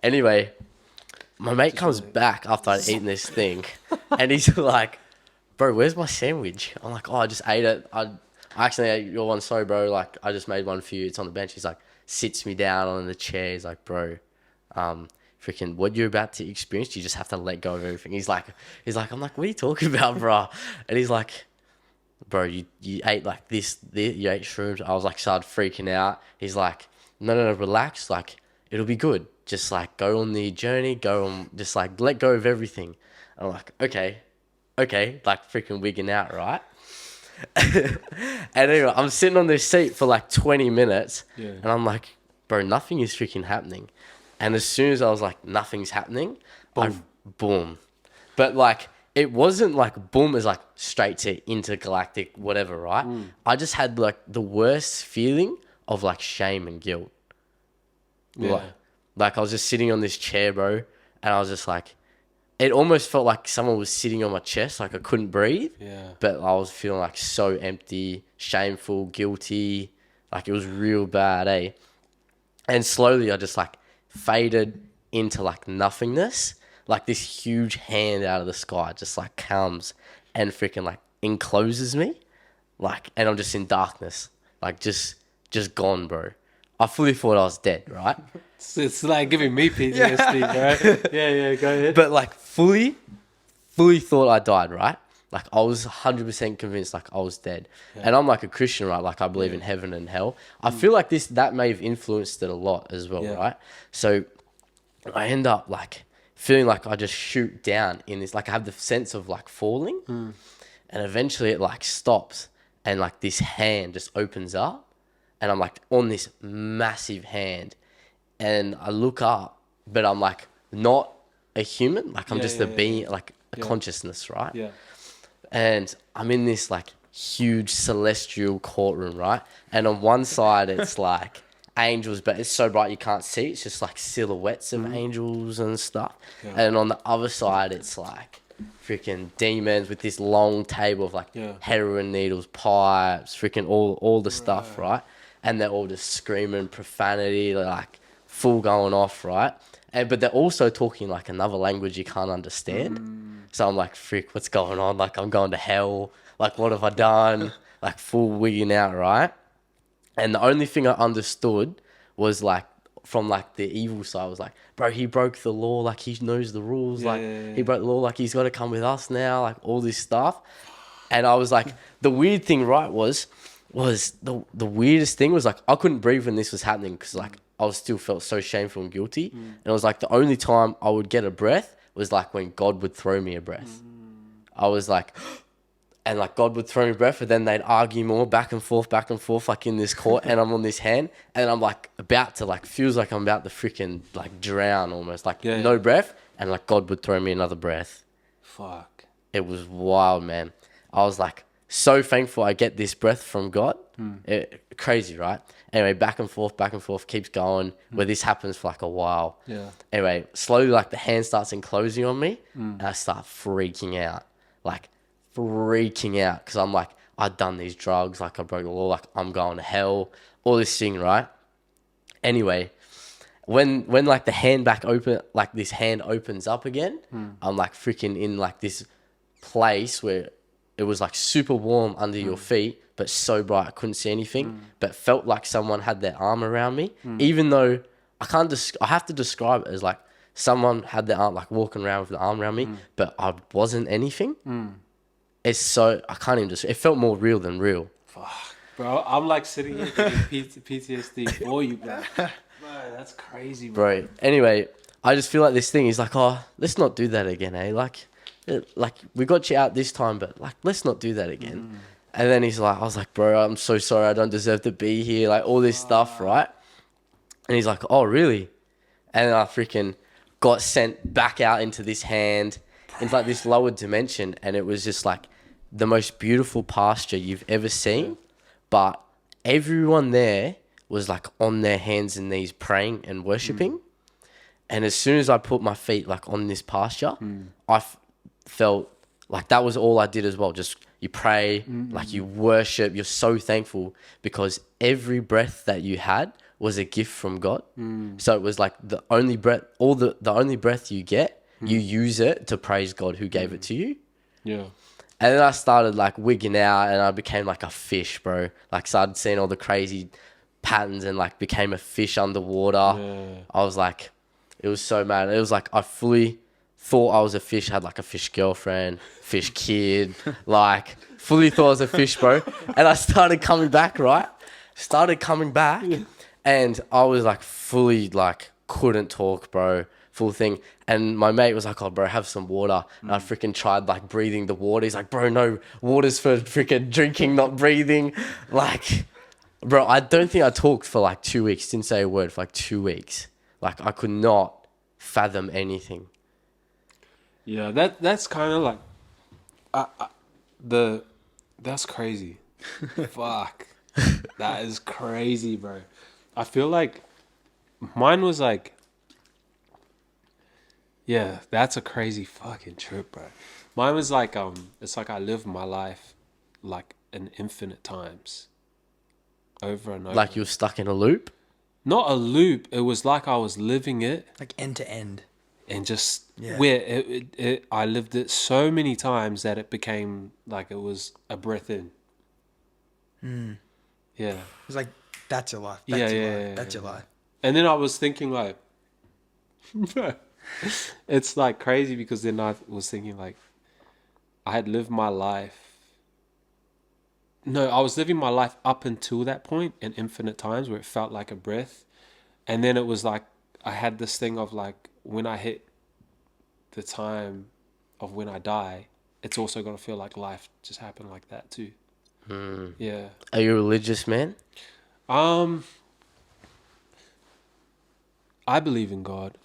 Anyway, my mate comes back after I'd eaten this thing, and he's like, bro, where's my sandwich? I'm like, oh, I just ate it. I actually ate your one. Sorry, bro. Like, I just made one for you. It's on the bench. He's like, sits me down on the chair. He's like, bro, freaking what you're about to experience, you just have to let go of everything. He's like, I'm like, what are you talking about, bro? And he's like, bro, you ate like this, you ate shrooms. I was like, started freaking out. He's like, no, relax. Like, it'll be good. Just like go on the journey, just like let go of everything. I'm like, okay, like freaking wigging out, right? And anyway, I'm sitting on this seat for like 20 minutes, and I'm like, bro, nothing is freaking happening. And as soon as I was like, nothing's happening, boom. But like, it wasn't like boom as like straight to intergalactic whatever, right? I just had like the worst feeling of like shame and guilt. Yeah. Like I was just sitting on this chair, bro, and I was just like, it almost felt like someone was sitting on my chest, like I couldn't breathe. Yeah. But I was feeling like so empty, shameful, guilty. Like it was real bad, eh? And slowly I just like faded into like nothingness. Like this huge hand out of the sky just like comes and freaking like encloses me. Like, and I'm just in darkness. Like just gone, bro. I fully thought I was dead, right? It's like giving me PTSD, right? Yeah, go ahead. But like fully thought I died, right? Like I was 100% convinced like I was dead. Yeah. And I'm like a Christian, right? Like I believe in heaven and hell. I feel like that may have influenced it a lot as well, right? So I end up like feeling like I just shoot down in this, like I have the sense of like falling, and eventually it like stops and like this hand just opens up. And I'm like on this massive hand, and I look up, but I'm like not a human. Like I'm just a being, like a consciousness, right? Yeah. And I'm in this like huge celestial courtroom, right? And on one side it's like angels, but it's so bright you can't see. It's just like silhouettes of angels and stuff. Yeah. And on the other side it's like freaking demons with this long table of like heroin needles, pipes, freaking all the stuff, right? And they're all just screaming profanity, like full going off, right? But they're also talking like another language you can't understand. So I'm like, frick, what's going on? Like I'm going to hell. Like what have I done? Like full wigging out, right? And the only thing I understood was like from like the evil side was like, bro, he broke the law. Like he knows the rules. He broke the law. Like he's got to come with us now. Like all this stuff. And I was like, the weird thing, right, was the weirdest thing was like I couldn't breathe when this was happening because like I still felt so shameful and guilty. And it was like the only time I would get a breath was like when God would throw me a breath. I was like, and like God would throw me a breath, and then they'd argue more back and forth, like in this court, and I'm on this hand, and I'm like about to like, feels like I'm about to freaking like drown almost, like no breath, and like God would throw me another breath. Fuck. It was wild, man. I was like so thankful I get this breath from God. Crazy, right? Anyway, back and forth, keeps going, where this happens for like a while. Yeah. Anyway, slowly like the hand starts enclosing on me, and I start freaking out. Because I'm like, I've done these drugs, like I broke the law, like I'm going to hell, all this thing, right? Anyway, when like the hand back open, like this hand opens up again, I'm like freaking in like this place where it was like super warm under your feet, but so bright I couldn't see anything, but felt like someone had their arm around me, even though I have to describe it as like someone had their arm, like walking around with the arm around me, but I wasn't anything. It's so, I can't even it felt more real than real. Fuck, bro. I'm like sitting here getting PTSD for you, bro. Bro, that's crazy, bro. Anyway, I just feel like this thing is like, oh, let's not do that again, eh? Like we got you out this time, but like, let's not do that again. And then he's like, I was like, bro, I'm so sorry. I don't deserve to be here. Like all this stuff, right? And he's like, oh, really? And I freaking got sent back out into this hand, into like this lower dimension. And it was just like the most beautiful pasture you've ever seen. But everyone there was like on their hands and knees praying and worshipping. And as soon as I put my feet like on this pasture, I felt like that was all I did as well. Just you pray, like you worship, you're so thankful because every breath that you had was a gift from God. So it was like the only breath, the only breath you get, you use it to praise God who gave it to you. Yeah. And then I started like wigging out and I became like a fish, bro. Like started seeing all the crazy patterns and like became a fish underwater. Yeah. I was like, it was so mad. It was like I fully thought I was a fish, had like a fish girlfriend, fish kid, like fully thought I was a fish, bro. And I started coming back, right? Started coming back and I was like fully like couldn't talk, bro. Full thing. And my mate was like, oh, bro, have some water. And I freaking tried like breathing the water. He's like, bro, no, water's for freaking drinking, not breathing. Like, bro, I don't think I talked for like 2 weeks. Didn't say a word for like 2 weeks. Like, I could not fathom anything. Yeah, that's kind of like, that's crazy. Fuck, that is crazy, bro. I feel like mine was like, yeah, that's a crazy fucking trip, bro. Mine was like, it's like I lived my life like in infinite times, over and over. Like you were stuck in a loop. Not a loop. It was like I was living it. Like end to end. And just Yeah. where I lived it so many times that it became like it was a breath in. Yeah. It was like, that's your life. Yeah, That's your yeah, life. yeah, That's yeah. your life. And then I was thinking like, it's like crazy because then I was thinking like, I had lived my life. No, I was living my life up until that point in infinite times where it felt like a breath. And then it was like, I had this thing of like, when I hit the time of when I die, it's also going to feel like life just happened like that too. Yeah. Are you a religious man? I believe in God.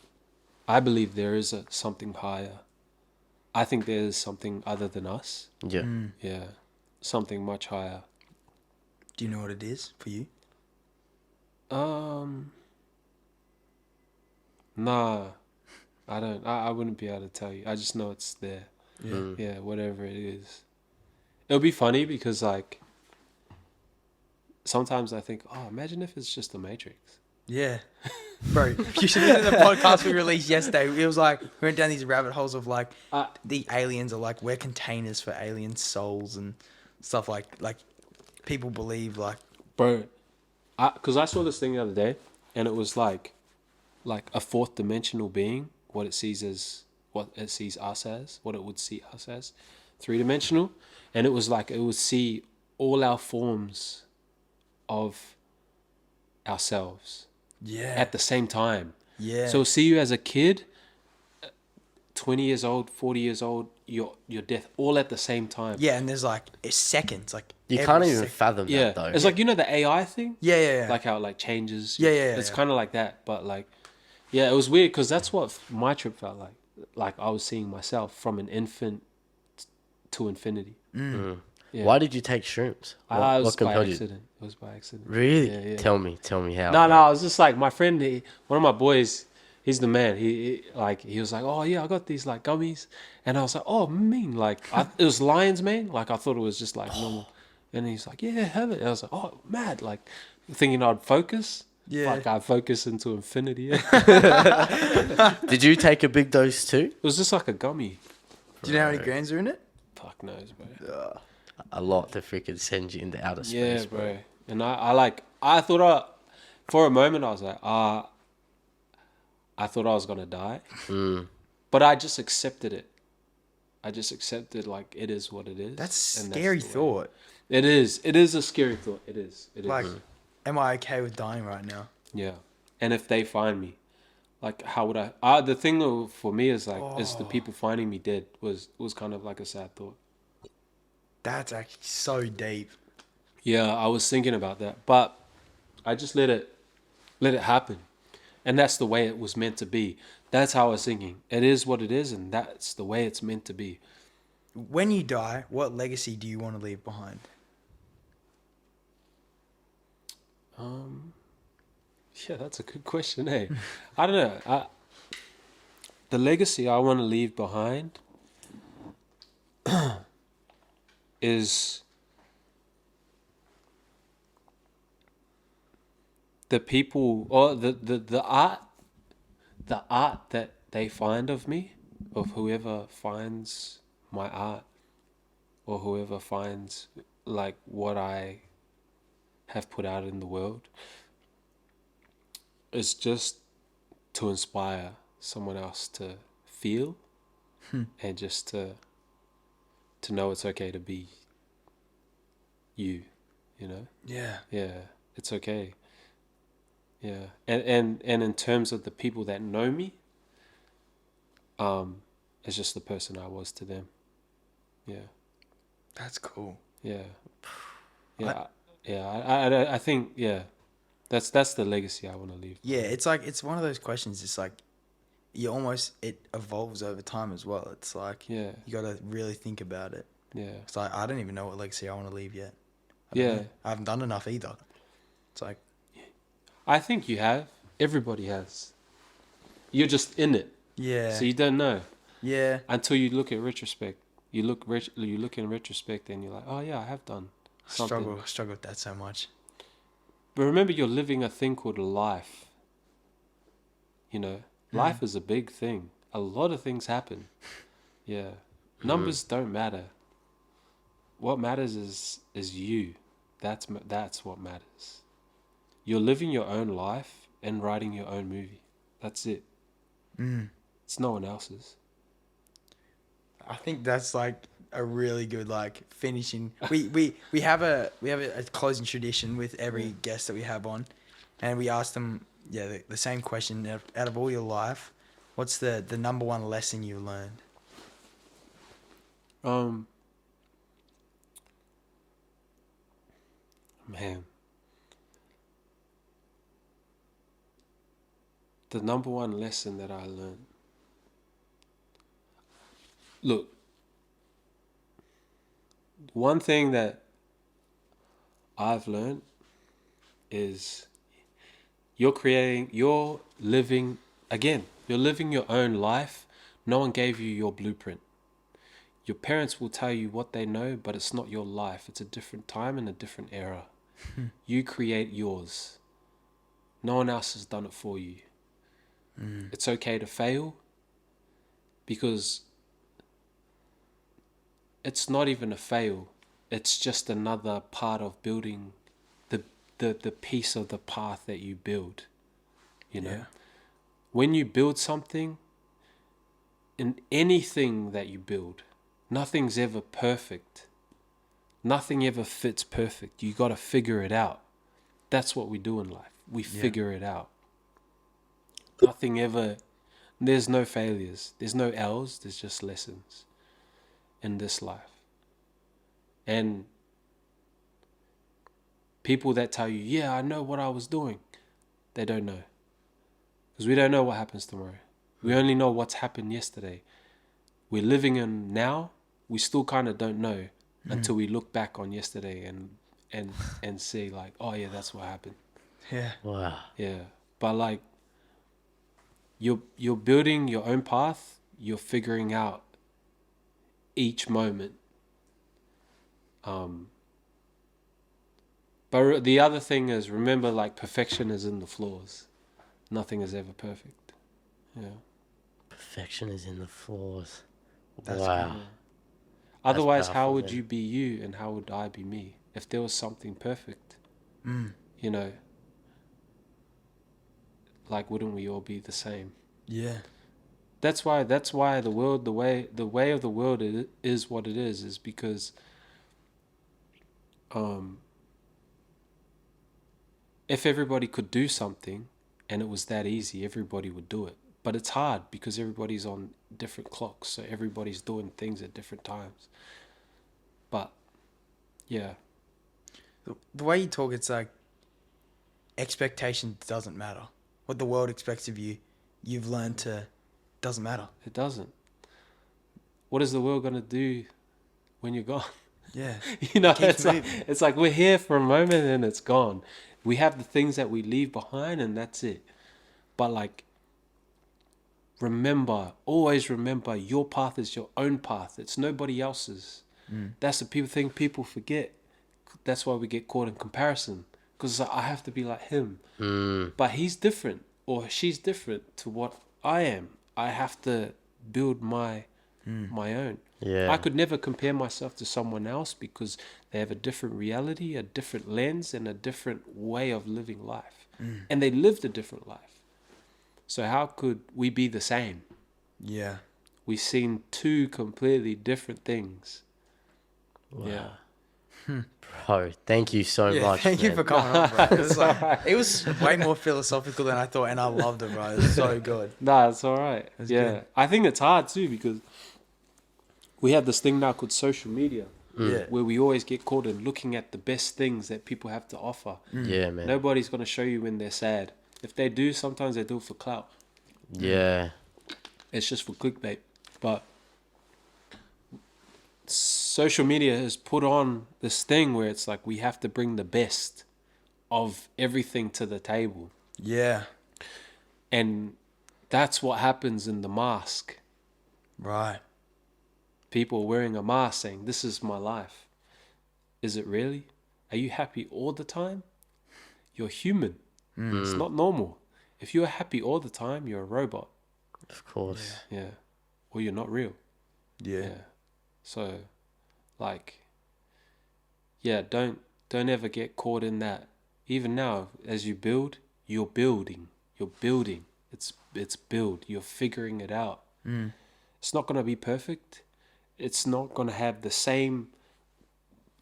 I believe there is something higher. I think there is something other than us. Yeah. Yeah. Something much higher. Do you know what it is for you? Nah. I don't. I wouldn't be able to tell you. I just know it's there. Yeah. Yeah, whatever it is. It'll be funny because like sometimes I think, oh, imagine if it's just the Matrix. Yeah. Bro, you should listen to the podcast we released yesterday. It was like, we went down these rabbit holes of like, the aliens are like, we're containers for alien souls and stuff like people believe like. Bro, because I saw this thing the other day and it was like a fourth dimensional being, what it sees us as, what it would see us as, 3-dimensional. And it was like, it would see all our forms of ourselves. Yeah. At the same time. Yeah. So see you as a kid, 20 years old, 40 years old, your death, all at the same time. Yeah, and there's like, it's seconds. Like You every can't even second. fathom Yeah. that though. It's like, you know, the AI thing? Yeah. Like how it like changes. Yeah. It's kind of like that. But like, yeah, it was weird because that's what my trip felt like. Like I was seeing myself from an infant to infinity. Yeah. Why did you take shrooms? It was by compelled you? accident. It was by accident. Really? Yeah. Tell me how. No, I was just like, my friend, one of my boys, he's the man. He was like, oh yeah, I got these like gummies, and I was like, oh mean, like it was lion's mane, like I thought it was just like normal, and he's like, yeah, have it. And I was like, oh mad, like thinking I'd focus. Yeah. Like I focus into infinity. Did you take a big dose too? It was just like a gummy. Do you know how many grams are in it? Fuck knows, bro. A lot to freaking send you into outer Yeah, space, bro. And I thought for a moment I was like, I thought I was gonna die, but I just accepted it. I just accepted like it is what it is. That's and scary the way. thought. It is. It is a scary thought. It is. It is. Like, am I okay with dying right now? Yeah. And if they find me, like, how would I? The thing though for me is like, is the people finding me dead was kind of like a sad thought. That's actually so deep. Yeah, I was thinking about that, but I just let it happen, and that's the way it was meant to be. That's how I was thinking. It is what it is, and that's the way it's meant to be. When you die, what legacy do you want to leave behind? Yeah, that's a good question, eh? I don't know. The legacy I want to leave behind is the people or the art that they find of me, of whoever finds my art, or whoever finds like what I have put out in the world, is just to inspire someone else to feel and just to know it's okay to be you, you know? Yeah. Yeah, it's okay. Yeah. And in terms of the people that know me, it's just the person I was to them. Yeah. That's cool. Yeah. Yeah. I think, yeah. That's the legacy I want to leave. Yeah, it's like, it's one of those questions. It's like, it evolves over time as well. It's like, Yeah. you got to really think about it. Yeah. It's like, I don't even know what legacy I want to leave yet. I don't Yeah. know. I haven't done enough either. It's like, I think you have. Everybody has. You're just in it. yeah. So you don't know Yeah. until you look at retrospect. You look in retrospect and you're like, oh yeah, I have done something. Struggle with that so much. But remember, you're living a thing called life. You know, life is a big thing. A lot of things happen. Yeah, numbers don't matter. What matters is you. That's what matters. You're living your own life and writing your own movie. That's it. It's no one else's. I think that's like a really good like finishing. We have a closing tradition with every guest that we have on, and we ask them the same question out of all your life, what's the number one lesson you learned? Man, the number one lesson that I learned. Look, one thing that I've learned is you're living your own life. No one gave you your blueprint. Your parents will tell you what they know, but it's not your life. It's a different time and a different era. You create yours. No one else has done it for you. It's okay to fail because it's not even a fail. It's just another part of building the piece of the path that you build. You know? Yeah. When you build something, in anything that you build, nothing's ever perfect. Nothing ever fits perfect. You got to figure it out. That's what we do in life. We figure it out. There's no failures. There's no L's. There's just lessons in this life. And people that tell you, yeah, I know what I was doing, they don't know. Because we don't know what happens tomorrow. We only know what's happened yesterday. We're living in now. We still kind of don't know until we look back on yesterday and see like, oh yeah, that's what happened. Yeah. Wow. Yeah. But like, you're building your own path. You're figuring out each moment. But the other thing is, remember, like, perfection is in the flaws. Nothing is ever perfect. Yeah. Perfection is in the flaws. That's Wow. cool. Otherwise, how powerful, would man. you be you and how would I be me? If there was something perfect, you know, like, wouldn't we all be the same? Yeah. That's why the world, the way of the world is what it is because if everybody could do something and it was that easy, everybody would do it. But it's hard because everybody's on different clocks, so everybody's doing things at different times. But yeah. The way you talk, it's like expectation doesn't matter. What the world expects of you, you've learned to doesn't matter. It doesn't. What is the world gonna do when you're gone? Yeah. You know, Keeps it's like we're here for a moment and it's gone. We have the things that we leave behind and that's it. But like, always remember, your path is your own path. It's nobody else's. That's the thing people forget. That's why we get caught in comparison. because I have to be like him. Mm. But he's different or she's different to what I am. I have to build my own. Yeah. I could never compare myself to someone else because they have a different reality, a different lens, and a different way of living life. And they lived a different life. So how could we be the same? Yeah. We've seen two completely different things. Wow. Yeah. Bro, thank you so much. Thank you man. for coming on, bro. It was, alright. it was way more philosophical than I thought, and I loved it, bro. It was so good. Nah, it's all right. That's Yeah. good. I think it's hard too because we have this thing now called social media Yeah. where we always get caught in looking at the best things that people have to offer. Yeah, man. Nobody's going to show you when they're sad. If they do, sometimes they do it for clout. Yeah. It's just for clickbait. But social media has put on this thing where it's like we have to bring the best of everything to the table. Yeah. And that's what happens in the mask. Right. People wearing a mask saying, this is my life. Is it really? Are you happy all the time? You're human. It's not normal. If you're happy all the time, you're a robot. Of course. Yeah. Or you're not real. Yeah. Yeah. So, like, yeah, don't ever get caught in that. Even now, as you build, you're building. You're building. It's build. You're figuring it out. It's not gonna be perfect. It's not gonna have the same.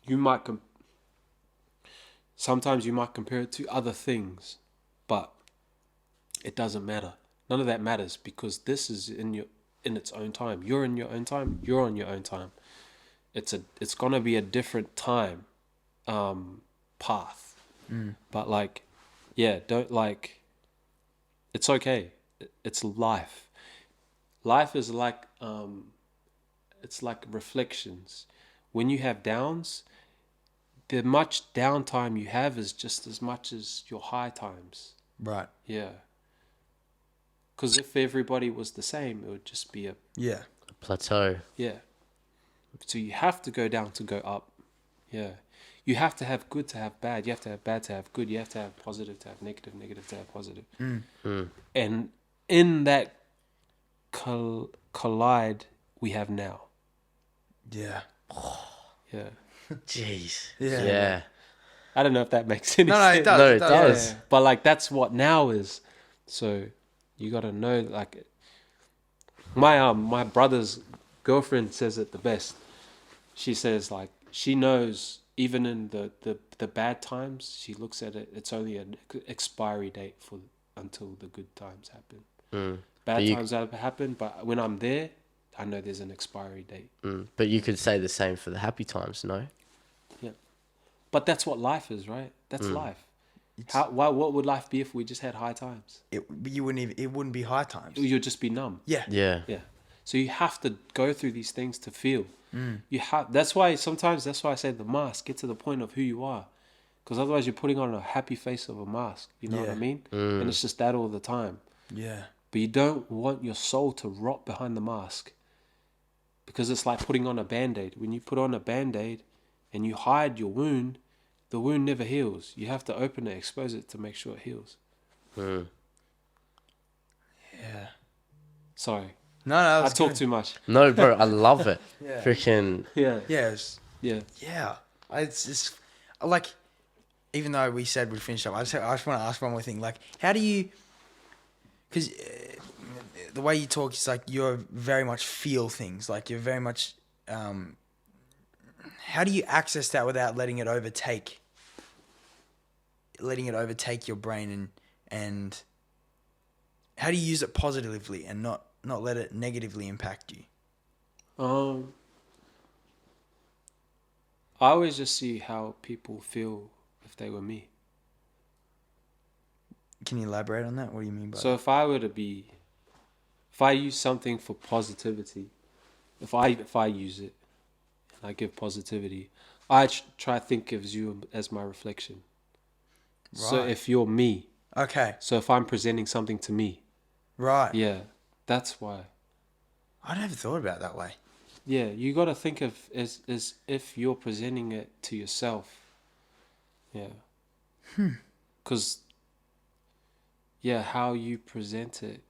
You might sometimes you might compare it to other things, but it doesn't matter. None of that matters because this is in its own time. You're in your own time. You're on your own time. It's gonna be a different time, path. But like, yeah, don't like. It's okay. It's life. Life is like it's like reflections. When you have downs, the much downtime you have is just as much as your high times. Right. Yeah. Because if everybody was the same, it would just be Yeah. Plateau. yeah. So you have to go down to go up. Yeah. You have to have good to have bad. You have to have bad to have good. You have to have positive to have negative, negative to have positive. And in that collide we have now. Yeah. Yeah. Jeez. Yeah. Yeah. I don't know if that makes any No, sense. it does. No, it it does. does. Yeah. But like that's what now is. So you gotta know like my brother's girlfriend says it the best. She says like she knows even in the bad times, she looks at it, it's only an expiry date for until the good times happen. Bad times happen, but when I'm there, I know there's an expiry date. But you could say the same for the happy times, no? Yeah. But that's what life is, right? That's life. What would life be if we just had high times? It wouldn't be high times. You'd just be numb. Yeah. Yeah. Yeah. So you have to go through these things to feel. You have. That's why I say the mask. Get to the point of who you are, because otherwise you're putting on a happy face of a mask. You know what I Yeah. mean? And it's just that all the time. Yeah. But you don't want your soul to rot behind the mask, because it's like putting on a band-aid. When you put on a band-aid and you hide your wound, the wound never heals. You have to open it, expose it to make sure it heals. Yeah. Sorry, No, I that's talk good. too much. No, bro, I love it. Yeah. Freaking. Yeah. Yes. Yeah. Yeah. It's just like, even though we said we'd finish up, I just want to ask one more thing. Like, how do you? Because the way you talk is like you're very much feel things. Like you're very much. How do you access that without letting it overtake? Letting it overtake your brain and how do you use it positively and not let it negatively impact you? I always just see how people feel if they were me. Can you elaborate on that? What do you mean by So if I use something for positivity, if I use it and I give positivity, I try to think of you as my reflection. So Right. if you're me, that? Okay. so if I'm presenting something to me, Right. yeah, that's why. I never thought about it that way. Yeah, you got to think of as if you're presenting it to yourself. Yeah. Because, yeah, how you present it.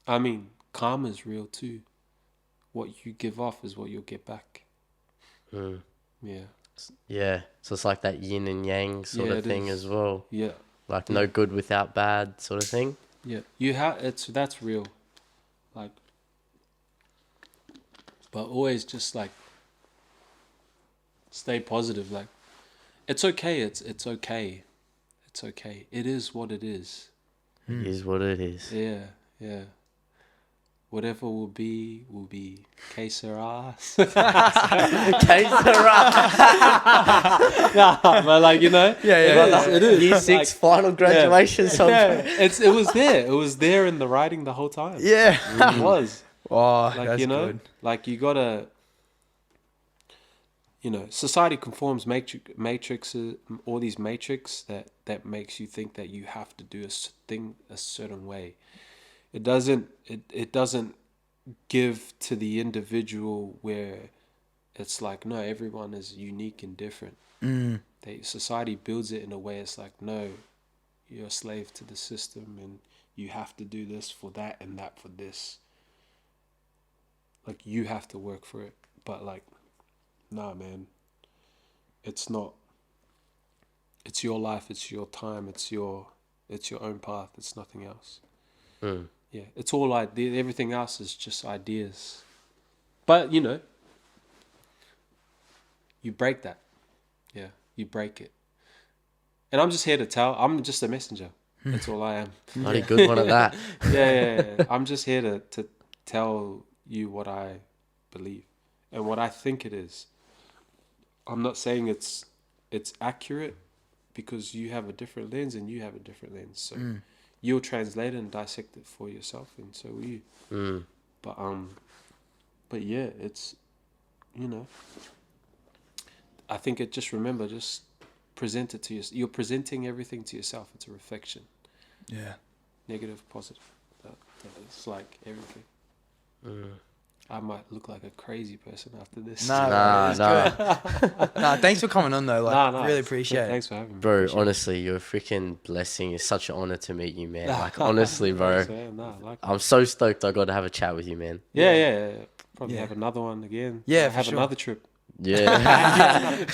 I mean, karma's real too. What you give off is what you'll get back. Mm. Yeah. Yeah. So it's like that yin and yang sort Yeah, of it thing is. as well. Yeah. Like no good without bad sort of thing. Yeah. That's real. Like, but always just like stay positive. Like, it's okay. It's okay. It's okay. It is what it is. It is what it is. Yeah. Yeah. Whatever will be, will be. Que sera. Que sera. Yeah, but like, you know, it is. Year 6 final graduation song. Yeah, it was there. It was there in the writing the whole time. Yeah. It was. Oh, Like, that's you know, good. like you gotta, you know, society conforms matrices, all these matrix that makes you think that you have to do a thing a certain way. It doesn't give to the individual where it's like, no, everyone is unique and different. Society builds it in a way it's like, no, you're a slave to the system and you have to do this for that and that for this. Like, you have to work for it. But like, nah, man, it's not. It's your life, it's your time, it's your own path, it's nothing else. Yeah, it's all everything else is just ideas. But, you know, you break that. Yeah, you break it. And I'm just here to tell. I'm just a messenger. That's all I am. Bloody good one at that. Yeah. I'm just here to tell you what I believe and what I think it is. I'm not saying it's accurate because you have a different lens and you have a different lens. So you'll translate it and dissect it for yourself, and so will you. But yeah, it's, you know, I think just present it to yourself. You're presenting everything to yourself. It's a reflection. Yeah. Negative, positive. It's like everything. I might look like a crazy person after this. Nah. Nah, thanks for coming on though. Like, really appreciate it. Thanks for having me. Bro, honestly, you're a freaking blessing. It's such an honor to meet you, man. Like, honestly, bro. I'm so stoked I got to have a chat with you, man. Yeah. Probably have another one again. Yeah, have sure. another trip. Yeah.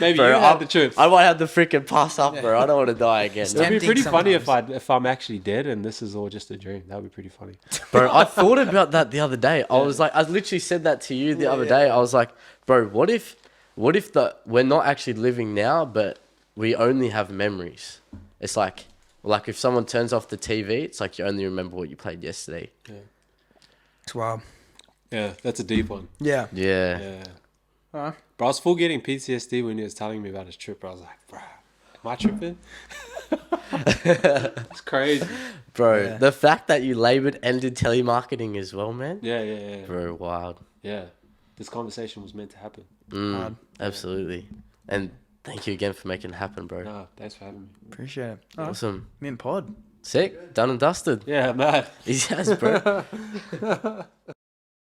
Maybe Bro, you have the trip. I might have to freaking pass up, bro. I don't want to die again. It'd be tempting pretty funny sometimes. if I'm actually dead and this is all just a dream. That would be pretty funny. Bro, I thought about that the other day. I was like, I literally said that to you the other day. I was like, bro, what if we're not actually living now, but we only have memories? It's like if someone turns off the TV, it's like you only remember what you played yesterday. Yeah. It's wild. Yeah, that's a deep one. Yeah. Yeah. Alright. But I was full getting PTSD when he was telling me about his trip. I was like, bro, am I tripping? It's crazy. Bro, Yeah. the fact that you labored and did telemarketing as well, man. Yeah. Bro, wild. Yeah. This conversation was meant to happen. Absolutely. And thank you again for making it happen, bro. Nah, thanks for having me. Appreciate it. Awesome. Me and Pod. Sick. Done and dusted. Yeah, man. Easy as, bro.